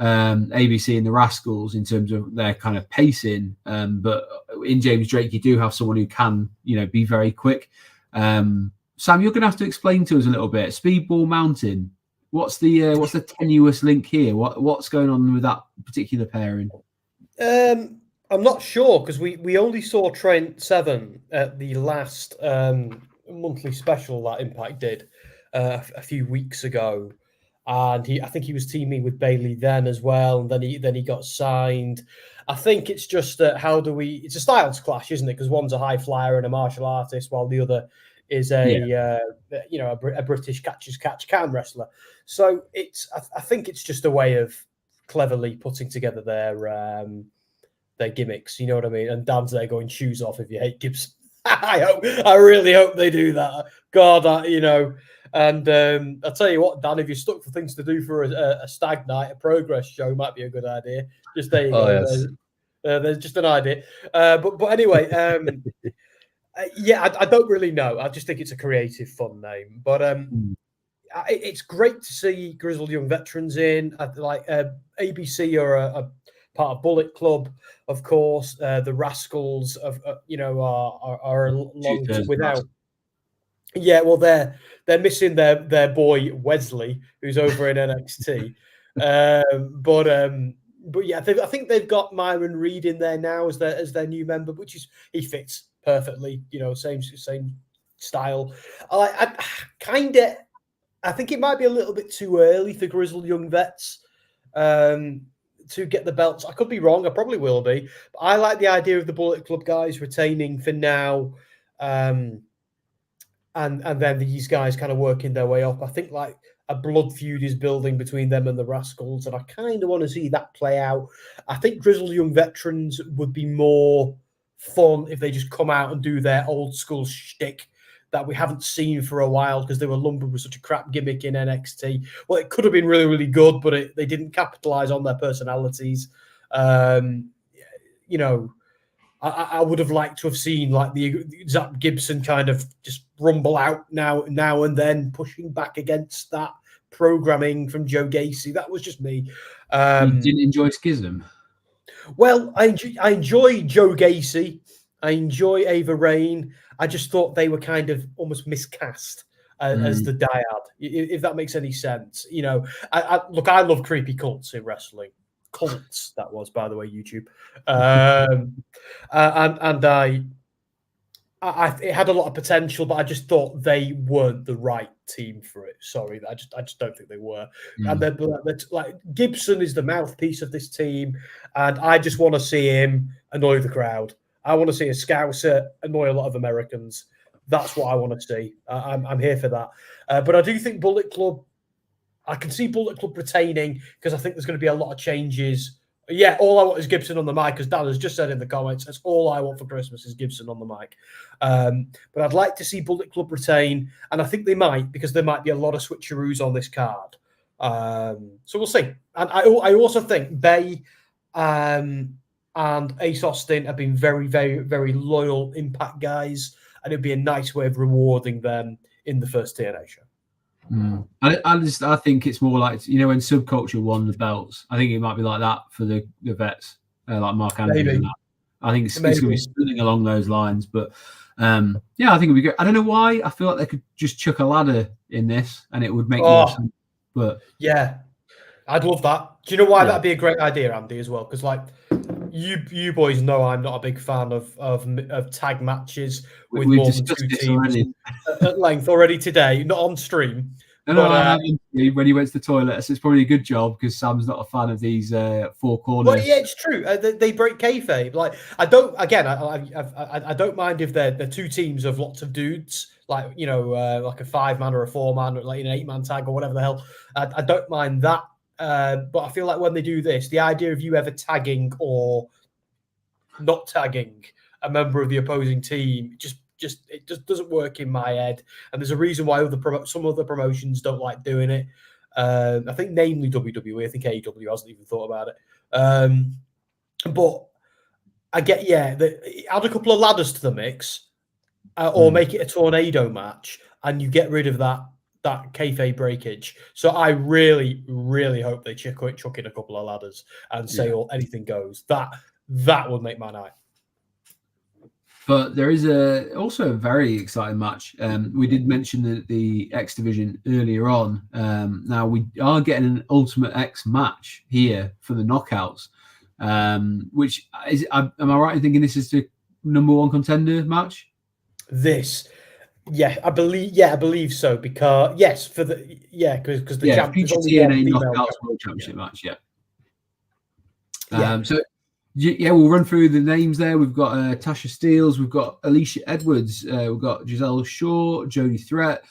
ABC and the Rascals in terms of their kind of pacing. But in James Drake, you do have someone who can, be very quick. Sam, you're going to have to explain to us a little bit. Speedball Mountain. What's the tenuous link here? What's going on with that particular pairing? I'm not sure, because we only saw Trent Seven at the last monthly special that Impact did a few weeks ago, and I think he was teaming with Bailey then as well, and then he got signed. I think it's just it's a styles clash, isn't it? Because one's a high flyer and a martial artist, while the other is a British catch-can wrestler. So I think it's just a way of cleverly putting together their gimmicks, you know what I mean? And Dan's there going, shoes off if you hate Gibson. I really hope they do that. God, And I'll tell you what, Dan, if you're stuck for things to do for a stag night, a progress show might be a good idea. Just there you go. Yes. There's just an idea. But anyway, I don't really know. I just think it's a creative, fun name. But it's great to see Grizzled Young Veterans in. Like ABC are a part of Bullet Club, of course. The Rascals are along without. Yeah, well, they're missing their boy Wesley, who's over in NXT. But yeah, I think they've got Myron Reed in there now as their new member, he fits perfectly. Same style. I think it might be a little bit too early for Grizzled Young Vets to get the belts. I could be wrong. I probably will be. But I like the idea of the Bullet Club guys retaining for now, and then these guys kind of working their way up. I think like a blood feud is building between them and the Rascals, and I kind of want to see that play out. I think Grizzled Young Veterans would be more fun if they just come out and do their old school shtick that we haven't seen for a while, because they were lumbered with such a crap gimmick in NXT. Well, it could have been really, really good, but they didn't capitalize on their personalities. I would have liked to have seen like the Zach Gibson kind of just rumble out now and then, pushing back against that programming from Joe Gacy. That was just me. You didn't enjoy Schism? Well, I enjoy Joe Gacy. I enjoy Ava Raine. I just thought they were kind of almost miscast as the dyad, if that makes any sense. I love creepy cults in wrestling. Cults, that was, by the way, YouTube. It had a lot of potential, but I just thought they weren't the right team for it. Sorry, I just don't think they were. And they're like Gibson is the mouthpiece of this team, and I just want to see him annoy the crowd. I want to see a Scouser annoy a lot of Americans. That's what I want to see. I'm here for that. But I do think Bullet Club, I can see Bullet Club retaining, because I think there's going to be a lot of changes. Yeah, all I want is Gibson on the mic, as Dan has just said in the comments. That's all I want for Christmas is Gibson on the mic. But I'd like to see Bullet Club retain, and I think they might, because there might be a lot of switcheroos on this card. So we'll see. And I also think Bay and Ace Austin have been very, very, very loyal Impact guys, and it'd be a nice way of rewarding them in the first TNA show. I think it's more like, when Subculture won the belts, I think it might be like that for the vets, like Mark Andrews. And that. I think it's going to be spinning along those lines. But I think it'd be good. I don't know why. I feel like they could just chuck a ladder in this and it would make more sense. But yeah, I'd love that. Do you know why that'd be a great idea, Andy, as well? Because like you boys know, I'm not a big fan of tag matches with more than two teams at length already today, not on stream. When he went to the toilet, so it's probably a good job, because Sam's not a fan of these four corners. Well, yeah, it's true. They break kayfabe. Like I don't mind if they're two teams of lots of dudes, like like a 5-man or a 4-man, or like an 8-man tag or whatever the hell. I don't mind that. But I feel like when they do this, the idea of you ever tagging or not tagging a member of the opposing team just it just doesn't work in my head. And there's a reason why some other promotions don't like doing it. I think namely WWE. I think AEW hasn't even thought about it. But I get, add a couple of ladders to the mix, or make it a tornado match, and you get rid of that kayfabe breakage. So I really, really hope they chuck in a couple of ladders and say, anything goes. That would make my night. But there is also a very exciting match. We did mention the X division earlier on. Now we are getting an Ultimate X match here for the knockouts, which is, am I right in thinking this is the #1 contender match? I believe so. Because because the champ future TNA knockouts world championship match. So. We'll run through the names there. We've got Tasha Steelz, we've got Alicia Edwards, we've got Giselle Shaw, Jody Threat,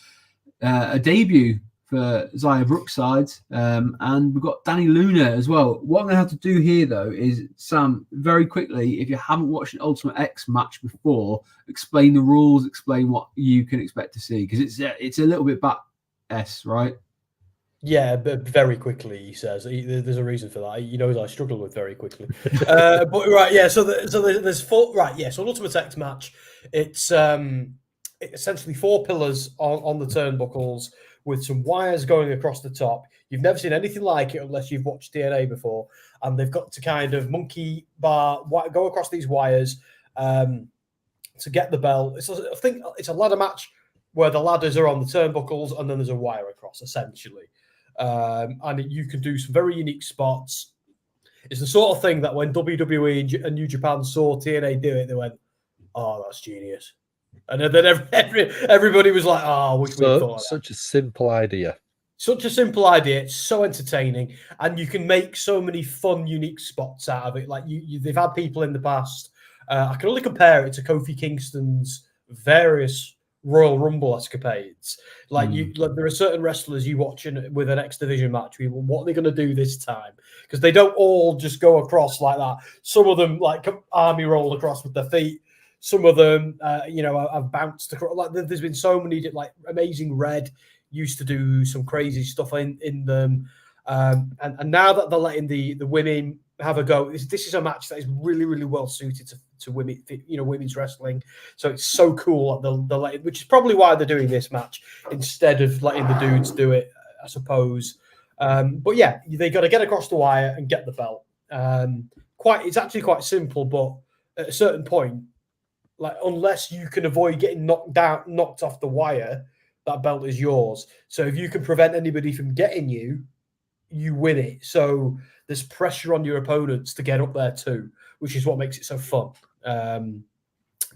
a debut for Zaya Brookside, and we've got Danny Luna as well. What I'm going to have to do here, though, is, Sam, very quickly, if you haven't watched an Ultimate X match before, explain the rules, explain what you can expect to see, because it's a little bit back-S, right? Yeah, but very quickly, he says. There's a reason for that. He knows I struggle with very quickly. So there's four. Right, yeah. So an Ultimate X match. It's essentially 4 pillars on the turnbuckles with some wires going across the top. You've never seen anything like it unless you've watched TNA before, and they've got to kind of monkey bar go across these wires to get the belt. I think it's a ladder match where the ladders are on the turnbuckles and then there's a wire across, essentially. And you can do some very unique spots. It's the sort of thing that when WWE and New Japan saw TNA do it, they went, "Oh, that's genius!" And then everybody was like, "Oh, wish we thought of that." Such a simple idea. Such a simple idea. It's so entertaining, and you can make so many fun, unique spots out of it. Like they've had people in the past. I can only compare it to Kofi Kingston's various Royal Rumble escapades. Like there are certain wrestlers you watch with an X Division match. What are they going to do this time? Because they don't all just go across like that. Some of them like army roll across with their feet. Some of them, have bounced across. Like there's been so many. Like Amazing Red used to do some crazy stuff in them, and now that they're letting the women have a go, this is a match that is really, really well suited to women, women's wrestling. So it's so cool that they'll let it, which is probably why they're doing this match instead of letting the dudes do it, I suppose. But yeah, they got to get across the wire and get the belt. It's actually quite simple, but at a certain point, like unless you can avoid getting knocked off the wire, that belt is yours. So if you can prevent anybody from getting you win it. So there's pressure on your opponents to get up there too, which is what makes it so fun.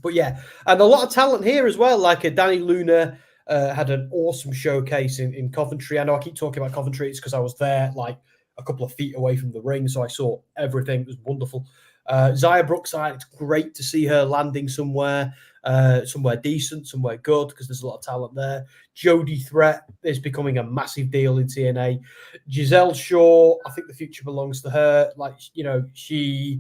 But yeah, and a lot of talent here as well. Like Danny Luna had an awesome showcase in Coventry. I know I keep talking about Coventry. It's because I was there like a couple of feet away from the ring, so I saw everything. It was wonderful. Zaya Brookside, it's great to see her landing somewhere decent, somewhere good, because there's a lot of talent there. Jody Threat is becoming a massive deal in TNA. Giselle Shaw, I think the future belongs to her. Like, she's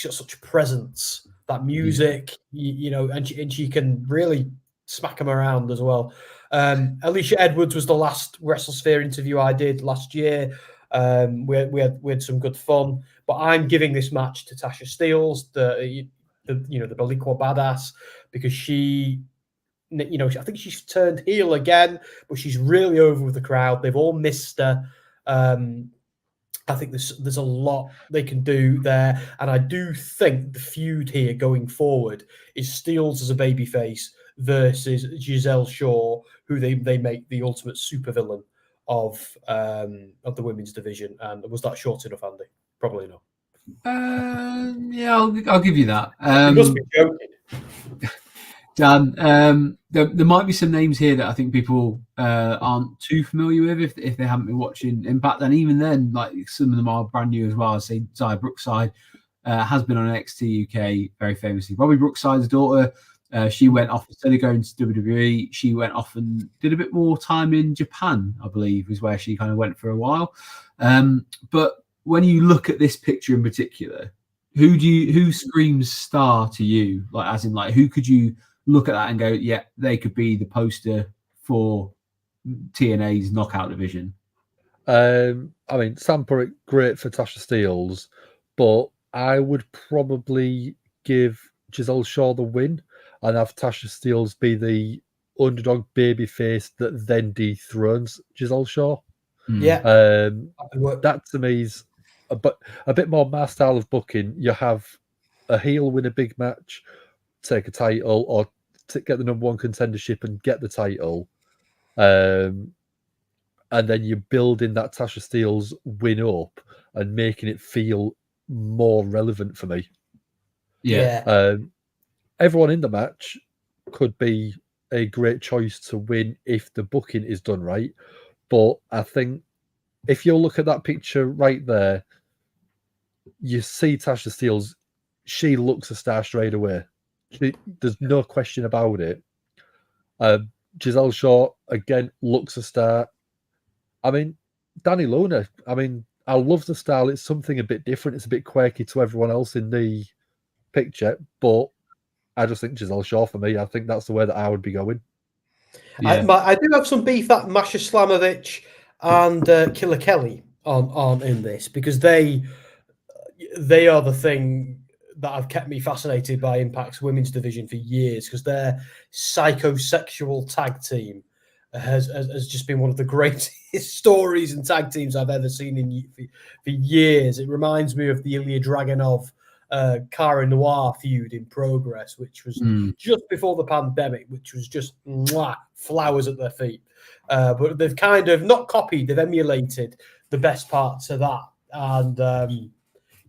got such a presence, that music, and she can really smack them around as well. Alicia Edwards was the last WrestleSphere interview I did last year. We had some good fun, but I'm giving this match to Tasha Steelz, the Belliqua badass, because she, I think she's turned heel again, but she's really over with the crowd. They've all missed her. I think there's a lot they can do there, and I do think the feud here going forward is Steelz as a babyface versus Giselle Shaw, who they make the ultimate supervillain of the women's division. And was that short enough, Andy? Probably not. Yeah, I'll give you that. You must be joking. Dan, there might be some names here that I think people aren't too familiar with if they haven't been watching Impact. And even then, like some of them are brand new as well. I say Zaya Brookside has been on NXT UK very famously. Robbie Brookside's daughter, she went off instead of going to WWE. She went off and did a bit more time in Japan, I believe, is where she kind of went for a while. But when you look at this picture in particular, who screams star to you? Like, as in, like, who could you look at that and go, yeah, they could be the poster for TNA's knockout division? I mean, Samper great for Tasha Steelz, but I would probably give Giselle Shaw the win and have Tasha Steelz be the underdog babyface that then dethrones Giselle Shaw. Yeah, That to me is a bit more my style of booking. You have a heel win a big match, take a title, or get the #1 contendership and get the title. And then you're building that Tasha Steelz win up and making it feel more relevant for me. Yeah. Everyone in the match could be a great choice to win if the booking is done right. But I think if you look at that picture right there, you see Tasha Steelz, she looks a star straight away. There's no question about it. Giselle Shaw, again, looks a star. I mean, Danny Luna, I mean, I love the style. It's something a bit different. It's a bit quirky to everyone else in the picture, but I just think Giselle Shaw for me. I think that's the way that I would be going. Yeah. I do have some beef that Masha Slamovich and Killer Kelly aren't in this because they are the thing that have kept me fascinated by Impact's women's division for years because their psychosexual tag team has just been one of the greatest stories and tag teams I've ever seen for years. It reminds me of the Ilya Dragunov Cara Noir feud in progress, which was just before the pandemic, which was just flowers at their feet. But they've kind of not copied, they've emulated the best parts of that. And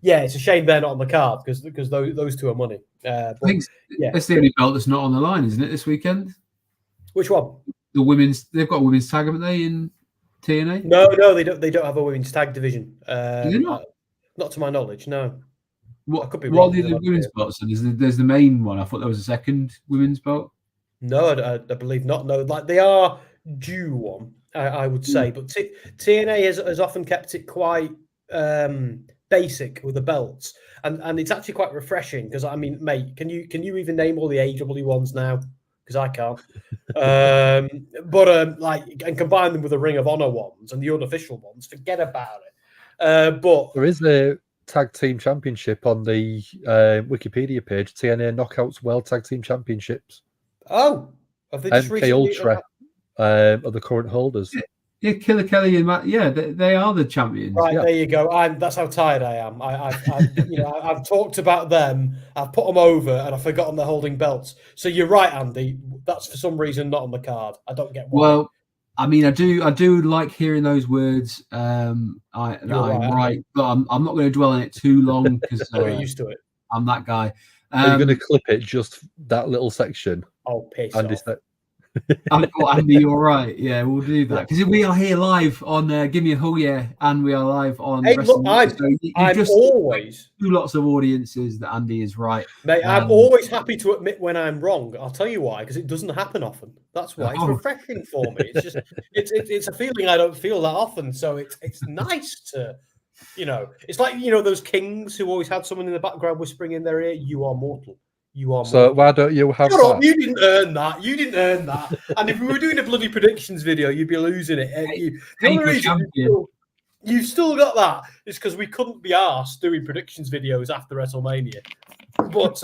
yeah, it's a shame they're not on the card because those two are money. I think it's the only belt that's not on the line, isn't it, this weekend? Which one? The women's. They've got a women's tag, haven't they, in TNA? No, they don't. They don't have a women's tag division. Do they not? Not to my knowledge, no. What, I could be what wrong. are the women's belts? And there's the main one. I thought there was a second women's belt. No, I believe not. No, like they are due one, I would say, but TNA has often kept it quite basic with the belts, and it's actually quite refreshing because I mean, mate, can you even name all the AW ones now? Because I can't. Like, and combine them with the Ring of Honor ones and the unofficial ones, forget about it. But there is a tag team championship on the Wikipedia page. TNA Knockouts World Tag Team Championships. Oh, have they just MK Ultra are the current holders. Yeah, Killer Kelly and Matt. Yeah, they are the champions. Right, yeah. There you go. That's how tired I am. I've talked about them. I've put them over, and I've forgotten they're holding belts. So you're right, Andy. That's for some reason not on the card. I don't get why. Well, I mean, I do like hearing those words. I'm right, but I'm not going to dwell on it too long because we're used to it. I'm that guy. Are you going to clip it just that little section? Oh, piss Andy off. Andy, you're right. Yeah, we'll do that because we are here live on Gimme A Hull Yeah, and we are live on. Hey, look, I'm just always lots of audiences that Andy is right. Mate, I'm always happy to admit when I'm wrong. I'll tell you why, because it doesn't happen often. That's why it's refreshing for me. It's just it's a feeling I don't feel that often. So it's nice to, it's like those kings who always had someone in the background whispering in their ear, "You are mortal." You are. So why don't you have Shut that? Up, you didn't earn that. You didn't earn that. And if we were doing a bloody predictions video, you'd be losing it. The only reason you've still got that is because we couldn't be arsed doing predictions videos after WrestleMania. But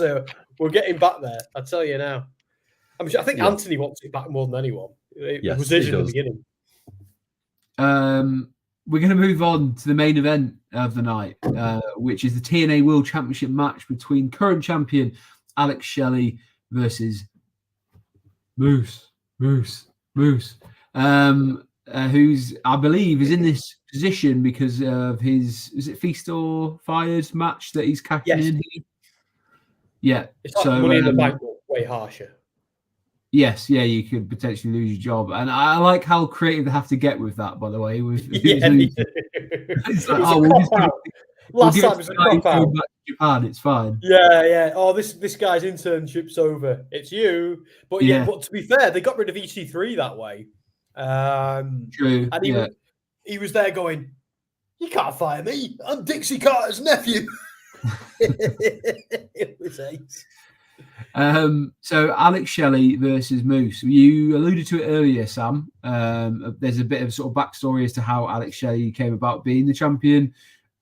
we're getting back there. I tell you now. I think Anthony wants it back more than anyone. It was in the beginning. We're going to move on to the main event of the night, which is the TNA World Championship match between current champion Alex Shelley versus Moose, who's I believe is in this position because of his Feast or Fired match that he's cashing in here. Yeah, it's like Money in the Bank, way harsher. Yes, yeah, you could potentially lose your job, and I like how creative they have to get with that. By the way, with it's like, last time it was a cop out. Back to Japan, it's fine. Yeah. Oh, this guy's internship's over. It's you. But but to be fair, they got rid of EC3 that way. True. And he was there going, "You can't fire me. I'm Dixie Carter's nephew." It was ace. So Alex Shelley versus Moose. You alluded to it earlier, Sam. There's a bit of sort of backstory as to how Alex Shelley came about being the champion.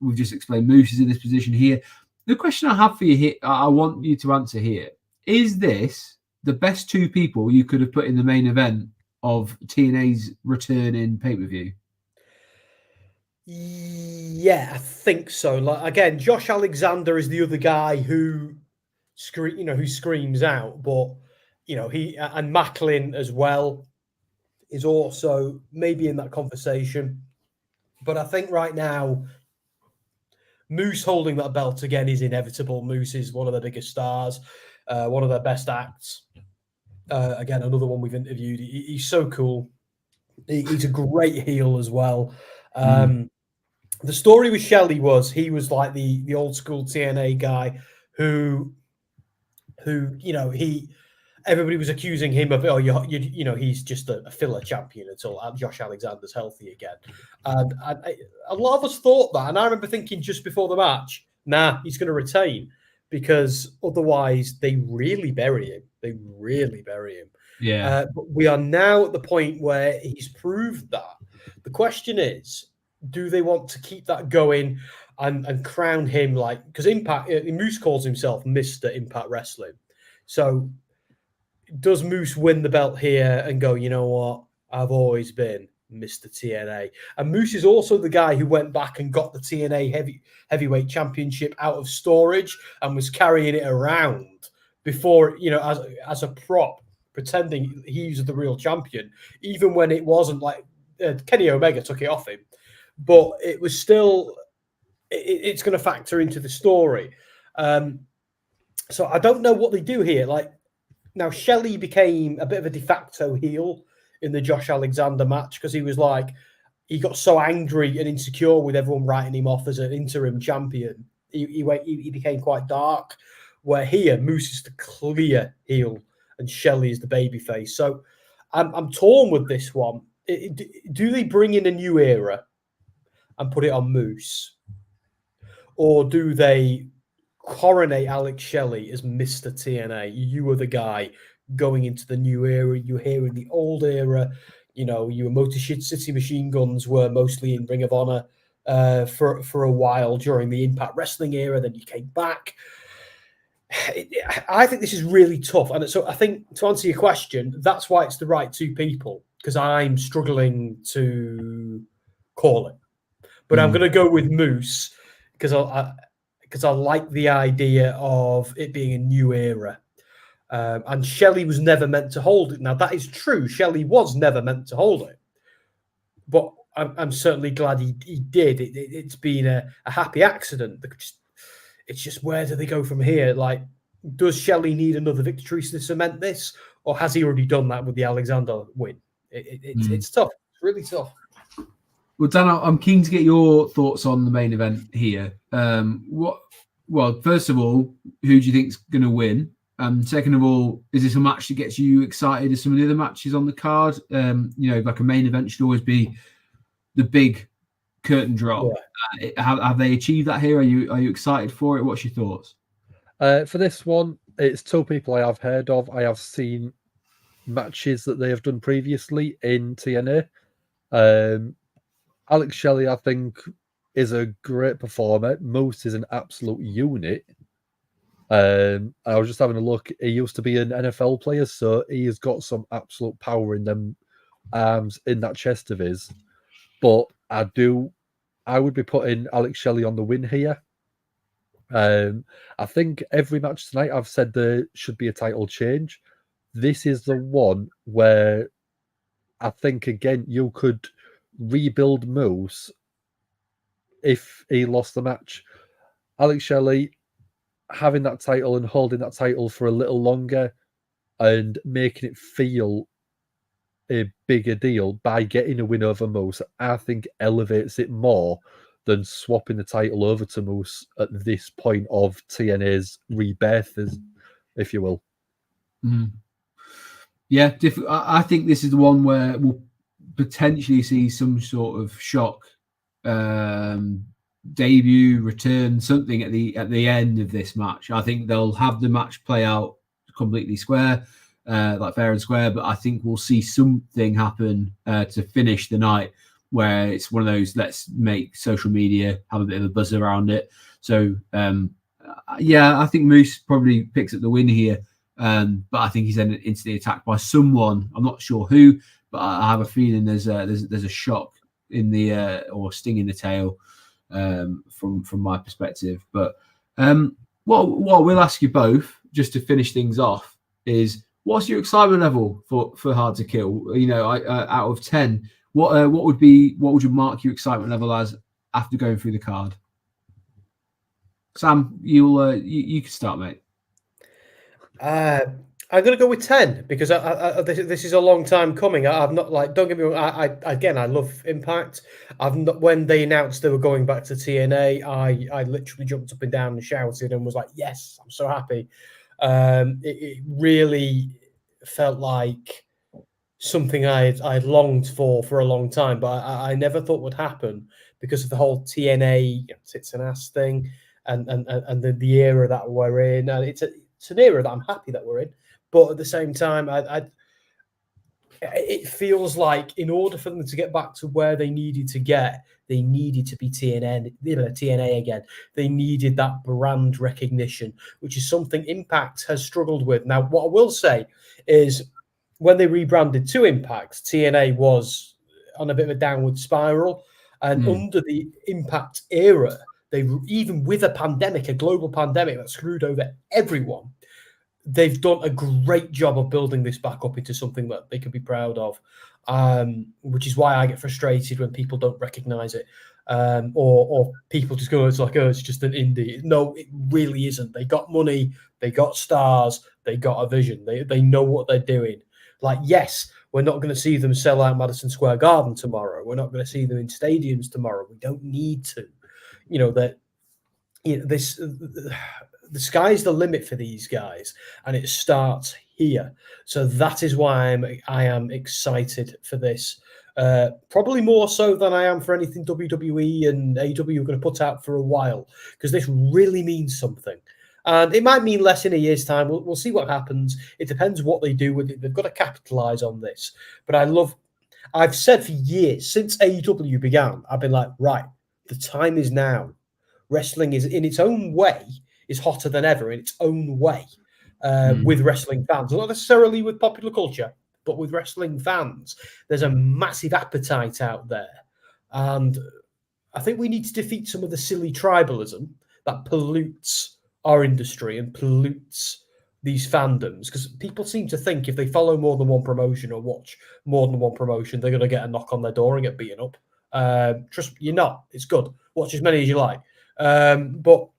We've just explained Moose is in this position here. The question I have for you here, I want you to answer here: is this the best two people you could have put in the main event of TNA's return in pay-per-view? Yeah, I think so. Like again, Josh Alexander is the other guy who screams out, but he and Macklin as well is also maybe in that conversation. But I think right now, Moose holding that belt again is inevitable. Moose is one of the biggest stars, one of their best acts. Again, another one we've interviewed. He's so cool. He's a great heel as well. The story with Shelley was he was like the old school TNA guy who everybody was accusing him of he's just a filler champion until Josh Alexander's healthy again, and a lot of us thought that, and I remember thinking just before the match, nah, he's going to retain because otherwise they really bury him. They really bury him. Yeah, but we are now at the point where he's proved that. The question is, do they want to keep that going and crown him because Impact Moose calls himself Mr. Impact Wrestling. So does Moose win the belt here and go, you know what, I've always been Mr. TNA? And Moose is also the guy who went back and got the TNA heavyweight championship out of storage and was carrying it around before, as a prop, pretending he's the real champion, even when it wasn't like Kenny Omega took it off him. But it was still, it's going to factor into the story. So I don't know what they do here. Now Shelley became a bit of a de facto heel in the Josh Alexander match because he got so angry and insecure with everyone writing him off as an interim champion. He became quite dark. Where here, Moose is the clear heel and Shelley is the babyface. So I'm torn with this one. Do they bring in a new era and put it on Moose? Or do they coronate Alex Shelley as Mr. TNA? You were the guy going into the new era. You're here in the old era. Your Motor City Machine Guns were mostly in Ring of Honor for a while during the Impact Wrestling era. Then you came back. I think this is really tough. And so I think, to answer your question, that's why it's the right two people, because I'm struggling to call it. But I'm going to go with Moose because I like the idea of it being a new era. And Shelley was never meant to hold it. Now, that is true. Shelley was never meant to hold it. But I'm certainly glad he did. It's been a happy accident. It's just, where do they go from here? Does Shelley need another victory to cement this? Or has he already done that with the Alexander win? It's tough. It's really tough. Well, Dan, I'm keen to get your thoughts on the main event here. Well, first of all, who do you think's going to win? Second of all, is this a match that gets you excited as some of the other matches on the card? Like a main event should always be the big curtain drop. Yeah. Have they achieved that here? Are you excited for it? What's your thoughts? For this one, it's two people I have heard of. I have seen matches that they have done previously in TNA. Alex Shelley, I think, is a great performer. Moose is an absolute unit. I was just having a look. He used to be an NFL player, so he has got some absolute power in them arms, in that chest of his. But I would be putting Alex Shelley on the win here. I think every match tonight I've said there should be a title change. This is the one where I think, again, you could rebuild Moose if he lost the match. Alex Shelley having that title and holding that title for a little longer and making it feel a bigger deal by getting a win over Moose, I think elevates it more than swapping the title over to Moose at this point of TNA's rebirth, if you will. Yeah, I think this is the one where we'll potentially see some sort of shock debut, return, something at the end of this match. I think they'll have the match play out completely square, like fair and square. But I think we'll see something happen to finish the night, where it's one of those, let's make social media have a bit of a buzz around it. So yeah, I think Moose probably picks up the win here. But I think he's then instantly attacked by someone. I'm not sure who, but I have a feeling there's a shock in the or sting in the tail from my perspective. But what we'll ask you both, just to finish things off, is what's your excitement level for Hard to Kill? You know, out of 10, what would you mark your excitement level as after going through the card? Sam, you can start, mate. I'm going to go with 10 because this is a long time coming. I've not, like, don't get me wrong. I love Impact. I've not, when they announced they were going back to TNA, I literally jumped up and down and shouted and was like, yes, I'm so happy. It really felt like something I'd longed for a long time, but I never thought would happen because of the whole TNA tits and ass thing and the era that we're in. And it's an era that I'm happy that we're in. But at the same time, it feels like in order for them to get back to where they needed to get, they needed to be TNA again. They needed that brand recognition, which is something Impact has struggled with. Now, what I will say is when they rebranded to Impact, TNA was on a bit of a downward spiral. And under the Impact era, they, even with a global pandemic that screwed over everyone, they've done a great job of building this back up into something that they can be proud of, which is why I get frustrated when people don't recognize it, or people just go, it's like, oh, it's just an indie. No, it really isn't. They got money, they got stars, they got a vision. They know what they're doing. Like, yes, we're not going to see them sell out Madison Square Garden tomorrow. We're not going to see them in stadiums tomorrow. We don't need to. The sky's the limit for these guys, and it starts here. So that is why I am excited for this. Probably more so than I am for anything WWE and AEW are going to put out for a while, because this really means something. And it might mean less in a year's time. We'll see what happens. It depends what they do with it. They've got to capitalize on this. But I've said for years, since AEW began, I've been like, right, the time is now. Wrestling is, in its own way, is hotter than ever in its own way, with wrestling fans. Not necessarily with popular culture, but with wrestling fans. There's a massive appetite out there. And I think we need to defeat some of the silly tribalism that pollutes our industry and pollutes these fandoms, because people seem to think if they follow more than one promotion or watch more than one promotion, they're going to get a knock on their door and get beaten up. Trust me, you're not. It's good. Watch as many as you like. But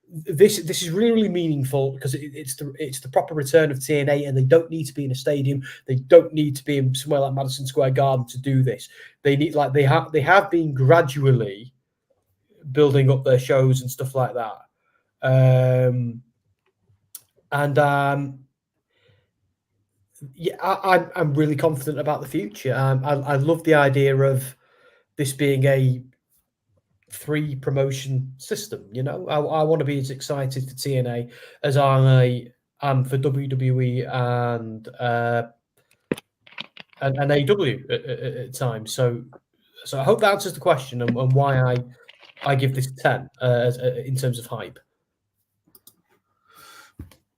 this is really, really meaningful because it's the proper return of TNA, and they don't need to be in a stadium. They don't need to be in somewhere like Madison Square Garden to do this. They need, like, they have been gradually building up their shows and stuff like that. Yeah, I'm really confident about the future. I love the idea of this being a 3 promotion system. I want to be as excited for TNA as I am for WWE and AEW at times. So I hope that answers the question and why I give this 10 in terms of hype.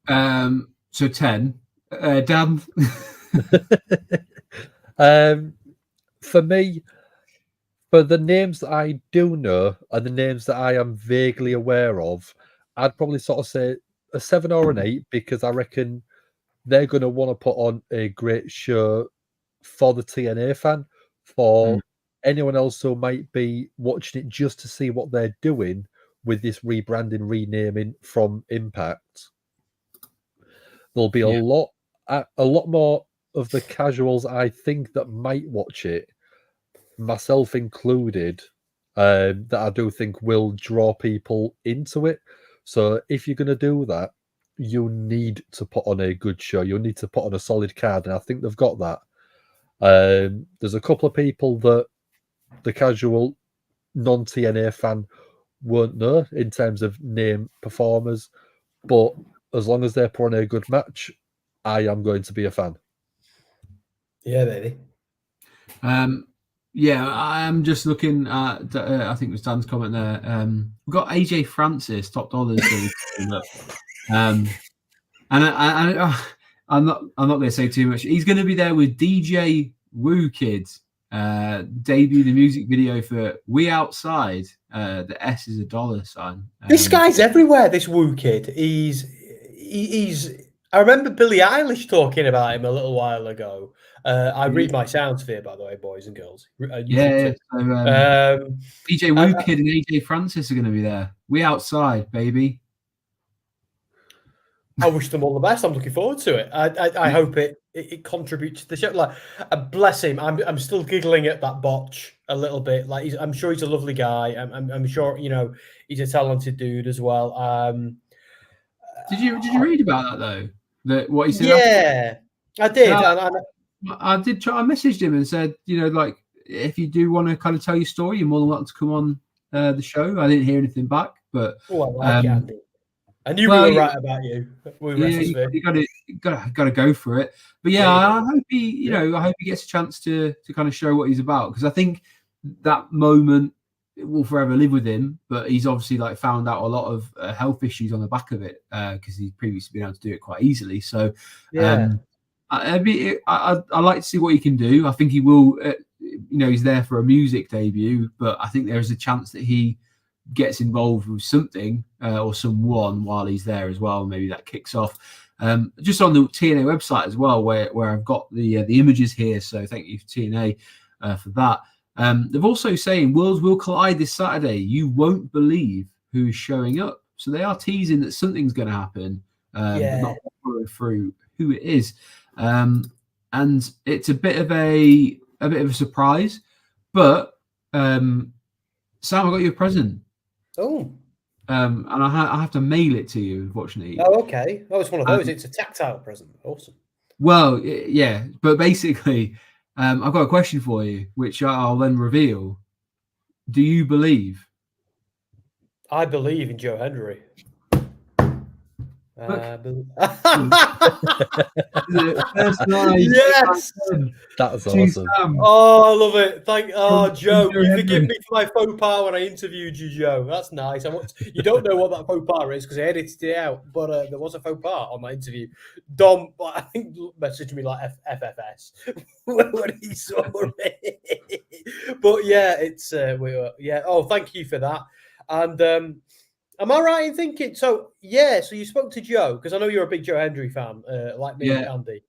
So 10. Dan? For me, for the names that I do know and the names that I am vaguely aware of, I'd probably sort of say a 7 or an 8, because I reckon they're going to want to put on a great show for the TNA fan, for anyone else who might be watching it just to see what they're doing with this rebranding, renaming from Impact. There'll be a lot more of the casuals, I think, that might watch it, myself included, that I do think will draw people into it. So if you're going to do that, you need to put on a good show. You need to put on a solid card, and I think they've got that. There's a couple of people that the casual non-TNA fan won't know in terms of name performers, but as long as they're putting a good match, I am going to be a fan. Yeah, baby. Yeah, I am just looking at. I think it was Dan's comment there. We've got AJ Francis, top dollars. And I'm not going to say too much. He's going to be there with DJ Woo Kid. Debut the music video for We Outside. The S is a $. This guy's everywhere. This Woo Kid. He's. I remember Billie Eilish talking about him a little while ago. I read my sound sphere, by the way, boys and girls. Yeah. So, DJ Woo Kid and AJ Francis are going to be there. We Outside, baby. I wish them all the best. I'm looking forward to it. I hope it contributes to the show. Like, bless him. I'm still giggling at that botch a little bit. Like, I'm sure he's a lovely guy. I'm sure he's a talented dude as well. Did you read about that though? What he said? Yeah, I did. I did try. I messaged him and said, like, if you do want to kind of tell your story, you're more than welcome to come on the show. I didn't hear anything back, but I like it, Andy. I knew we were right about you. You got to go for it. But I hope he, I hope he gets a chance to kind of show what he's about, because I think that moment will forever live with him. But he's obviously found out a lot of health issues on the back of it, because he's previously been able to do it quite easily. So I like to see what he can do. I think he will. He's there for a music debut, but I think there is a chance that he gets involved with something or someone while he's there as well. Maybe that kicks off. Just on the TNA website as well, where I've got the images here. So thank you for TNA for that. They've also saying Worlds will collide this Saturday. You won't believe who's showing up. So they are teasing that something's going to happen, but not following through who it is. And it's a bit of a surprise. But Sam, I got you a present. Oh. And I have to mail it to you, unfortunately. Oh, okay. Oh, it's one of those. It's a tactile present. Awesome. Well, yeah, but basically, I've got a question for you, which I'll then reveal. Do you believe? I believe in Joe Hendry. Yes, that's awesome. Oh, I love it. Joe, you forgive me for my faux pas when I interviewed you, Joe. That's nice. You don't know what that faux pas is because I edited it out, but there was a faux pas on my interview. Dom, I think, messaged me like FFS when he saw it. But yeah, it's Oh, thank you for that. And am I right in thinking? So you spoke to Joe, because I know you're a big Joe Hendry fan, like me and Andy.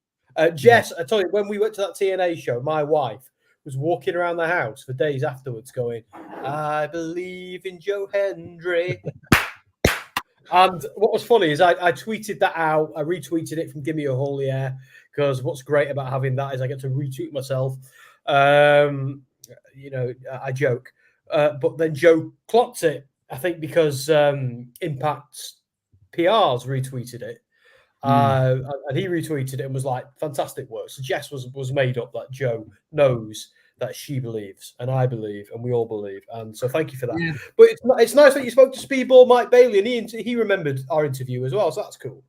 Jess, I tell you, when we went to that TNA show, my wife was walking around the house for days afterwards going, I believe in Joe Hendry. And what was funny is I tweeted that out. I retweeted it from Gimme A Hull Yeah, because what's great about having that is I get to retweet myself. I joke. But then Joe clocked it. I think because Impact's PRs retweeted it, and he retweeted it and was like, fantastic work. So Jess was made up that Joe knows that she believes, and I believe, and we all believe. And so thank you for that. Yeah. But it's nice that you spoke to Speedball Mike Bailey, and he remembered our interview as well, so that's cool.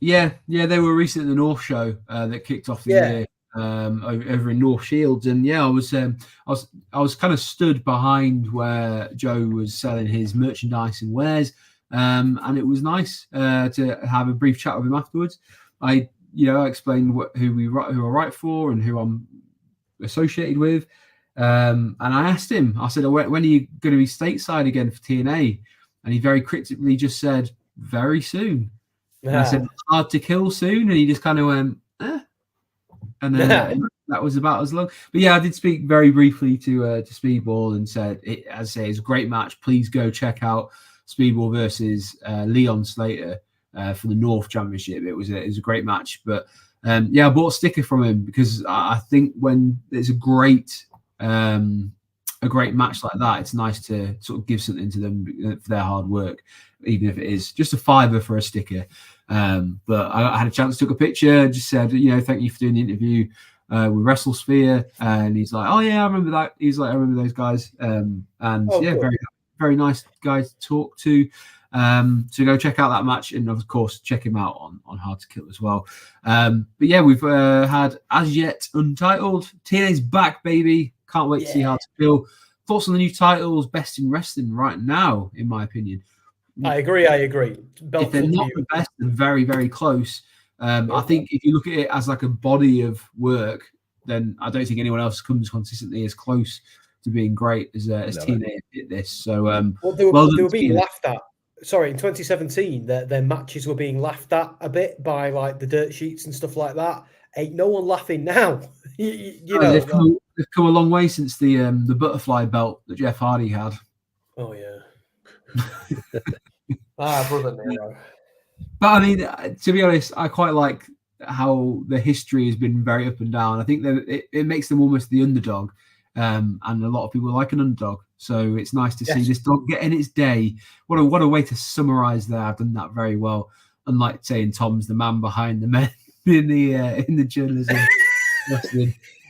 Yeah, they were recently at the North show that kicked off the year. Over in North Shields, and I was kind of stood behind where Joe was selling his merchandise and wares, and it was nice to have a brief chat with him afterwards. I explained who I write for and who I'm associated with, and I asked him. I said, "When are you going to be stateside again for TNA?" And he very cryptically just said, "Very soon." And I said, "Hard to kill soon," and he just kind of went, "Eh." And then that was about as long. But I did speak very briefly to Speedball and said, it's a great match. Please go check out Speedball versus Leon Slater for the North Championship. It was a great match. But I bought a sticker from him because I think when there's a great match like that, it's nice to sort of give something to them for their hard work, even if it is just a $5 for a sticker. But I had a chance, took a picture, just said, thank you for doing the interview with WrestleSphere. And he's like, oh yeah, I remember that. He's like, I remember those guys. Very, very nice guy to talk to. So go check out that match, and of course check him out on Hard to Kill as well. But yeah, we've had as yet untitled. TNA's back, baby. Can't wait to see Hard to Kill. Thoughts on the new titles, best in wrestling right now, in my opinion. I agree. If they're not the best, they're very, very close. I think if you look at it as like a body of work, then I don't think anyone else comes consistently as close to being great as TNA did this. So, they were being laughed at. Sorry, in 2017, their matches were being laughed at a bit by like the dirt sheets and stuff like that. Ain't no one laughing now. you know, they've come a long way since the butterfly belt that Jeff Hardy had. Oh yeah. Brother Nero. But I mean, to be honest, I quite like how the history has been very up and down. I think that it makes them almost the underdog, and a lot of people like an underdog. So it's nice to see this dog getting its day. What a way to summarize that. I've done that very well. Unlike saying Tom's the man behind the men in the journalism.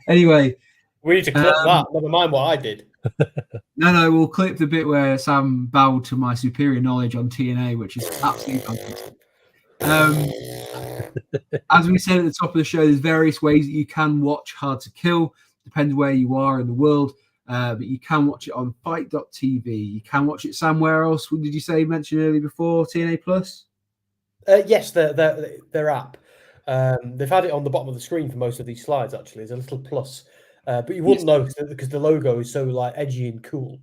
Anyway, we need to clip that. Never mind what I did. No, we'll clip the bit where Sam bowed to my superior knowledge on TNA, which is absolutely fantastic. As we said at the top of the show, there's various ways that you can watch Hard to Kill. Depends where you are in the world. But you can watch it on fight.tv. You can watch it somewhere else. What did you say, mention earlier before? TNA Plus? Yes, their app. They've had it on the bottom of the screen for most of these slides, actually. There's a little plus. But you wouldn't know because the logo is so like edgy and cool.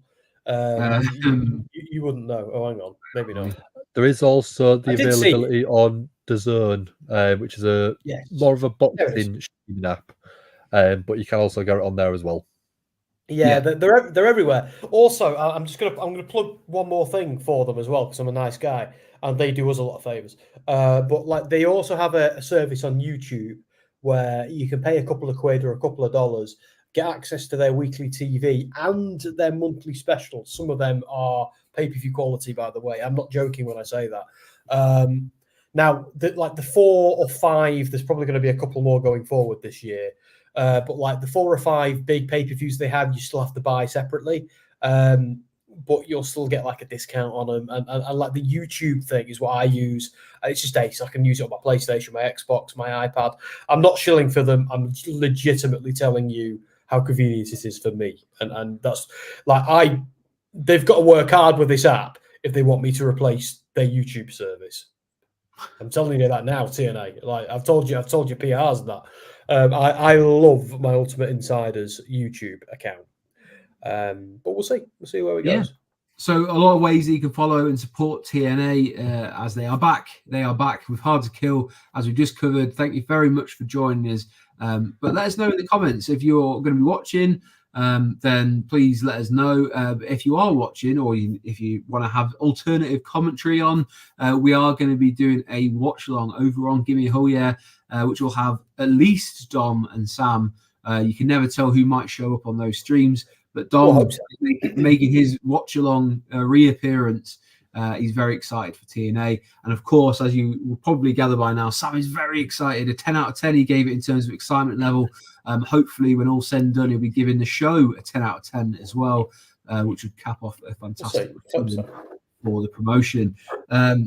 You wouldn't know. Oh, hang on. Maybe not. There is also the availability on DAZN, which is more of a boxing streaming app. But you can also get it on there as well. Yeah, they're everywhere. Also, I'm gonna plug one more thing for them as well because I'm a nice guy and they do us a lot of favors. But like they also have a service on YouTube where you can pay a couple of quid or a couple of dollars, get access to their weekly TV and their monthly specials. Some of them are pay-per-view quality, by the way. I'm not joking when I say that. Now, the 4 or 5, there's probably going to be a couple more going forward this year. But like the 4 or 5 big pay-per-views they have, you still have to buy separately. But you'll still get like a discount on them. And like the YouTube thing is what I use. It's just ace. I can use it on my PlayStation, my Xbox, my iPad. I'm not shilling for them. I'm legitimately telling you how convenient it is for me. And that's like they've got to work hard with this app if they want me to replace their YouTube service. I'm telling you that now, TNA. Like I've told you PRs and that. I love my Ultimate Insiders YouTube account. But we'll see. We'll see where it goes. So a lot of ways that you can follow and support TNA as they are back. They are back with Hard to Kill, as we just covered. Thank you very much for joining us. But let us know in the comments if you're going to be watching. Then please let us know if you are watching or if you want to have alternative commentary on. We are going to be doing a watch along over on Gimme A Hull Yeah, which will have at least Dom and Sam. You can never tell who might show up on those streams, but Dom making his watch along reappearance. He's very excited for TNA. And of course, as you will probably gather by now, Sam is very excited. A 10 out of 10 he gave it in terms of excitement level. Hopefully, when all said and done, he'll be giving the show a 10 out of 10 as well, which would cap off a fantastic return for the promotion. But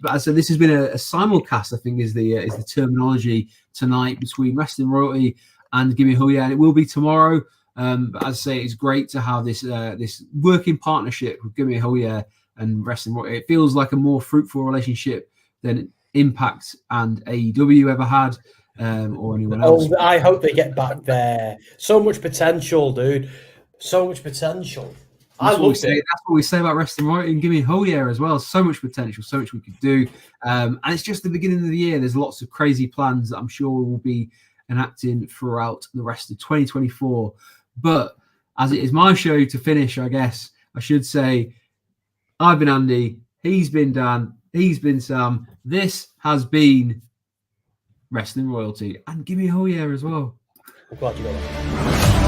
as I said, this has been a simulcast, I think is the terminology tonight between Wrestling Royalty and Gimme A Hull Yeah. And it will be tomorrow. But as I say, it's great to have this working partnership with Gimme A Hull Yeah and Wrestling Royalty. It feels like a more fruitful relationship than Impact and AEW ever had, or anyone else. Oh, I hope they get back there. So much potential, dude. So much potential. That's what we say about Wrestling Royalty and Gimme A Hull Yeah as well. So much potential, so much we could do. And it's just the beginning of the year. There's lots of crazy plans that I'm sure will be enacting throughout the rest of 2024. But as it is my show to finish, I guess I should say, I've been Andy, he's been Dan, he's been Sam. This has been Wrestling Royalty and Gimme A Hull Yeah as well. I'm glad you got that.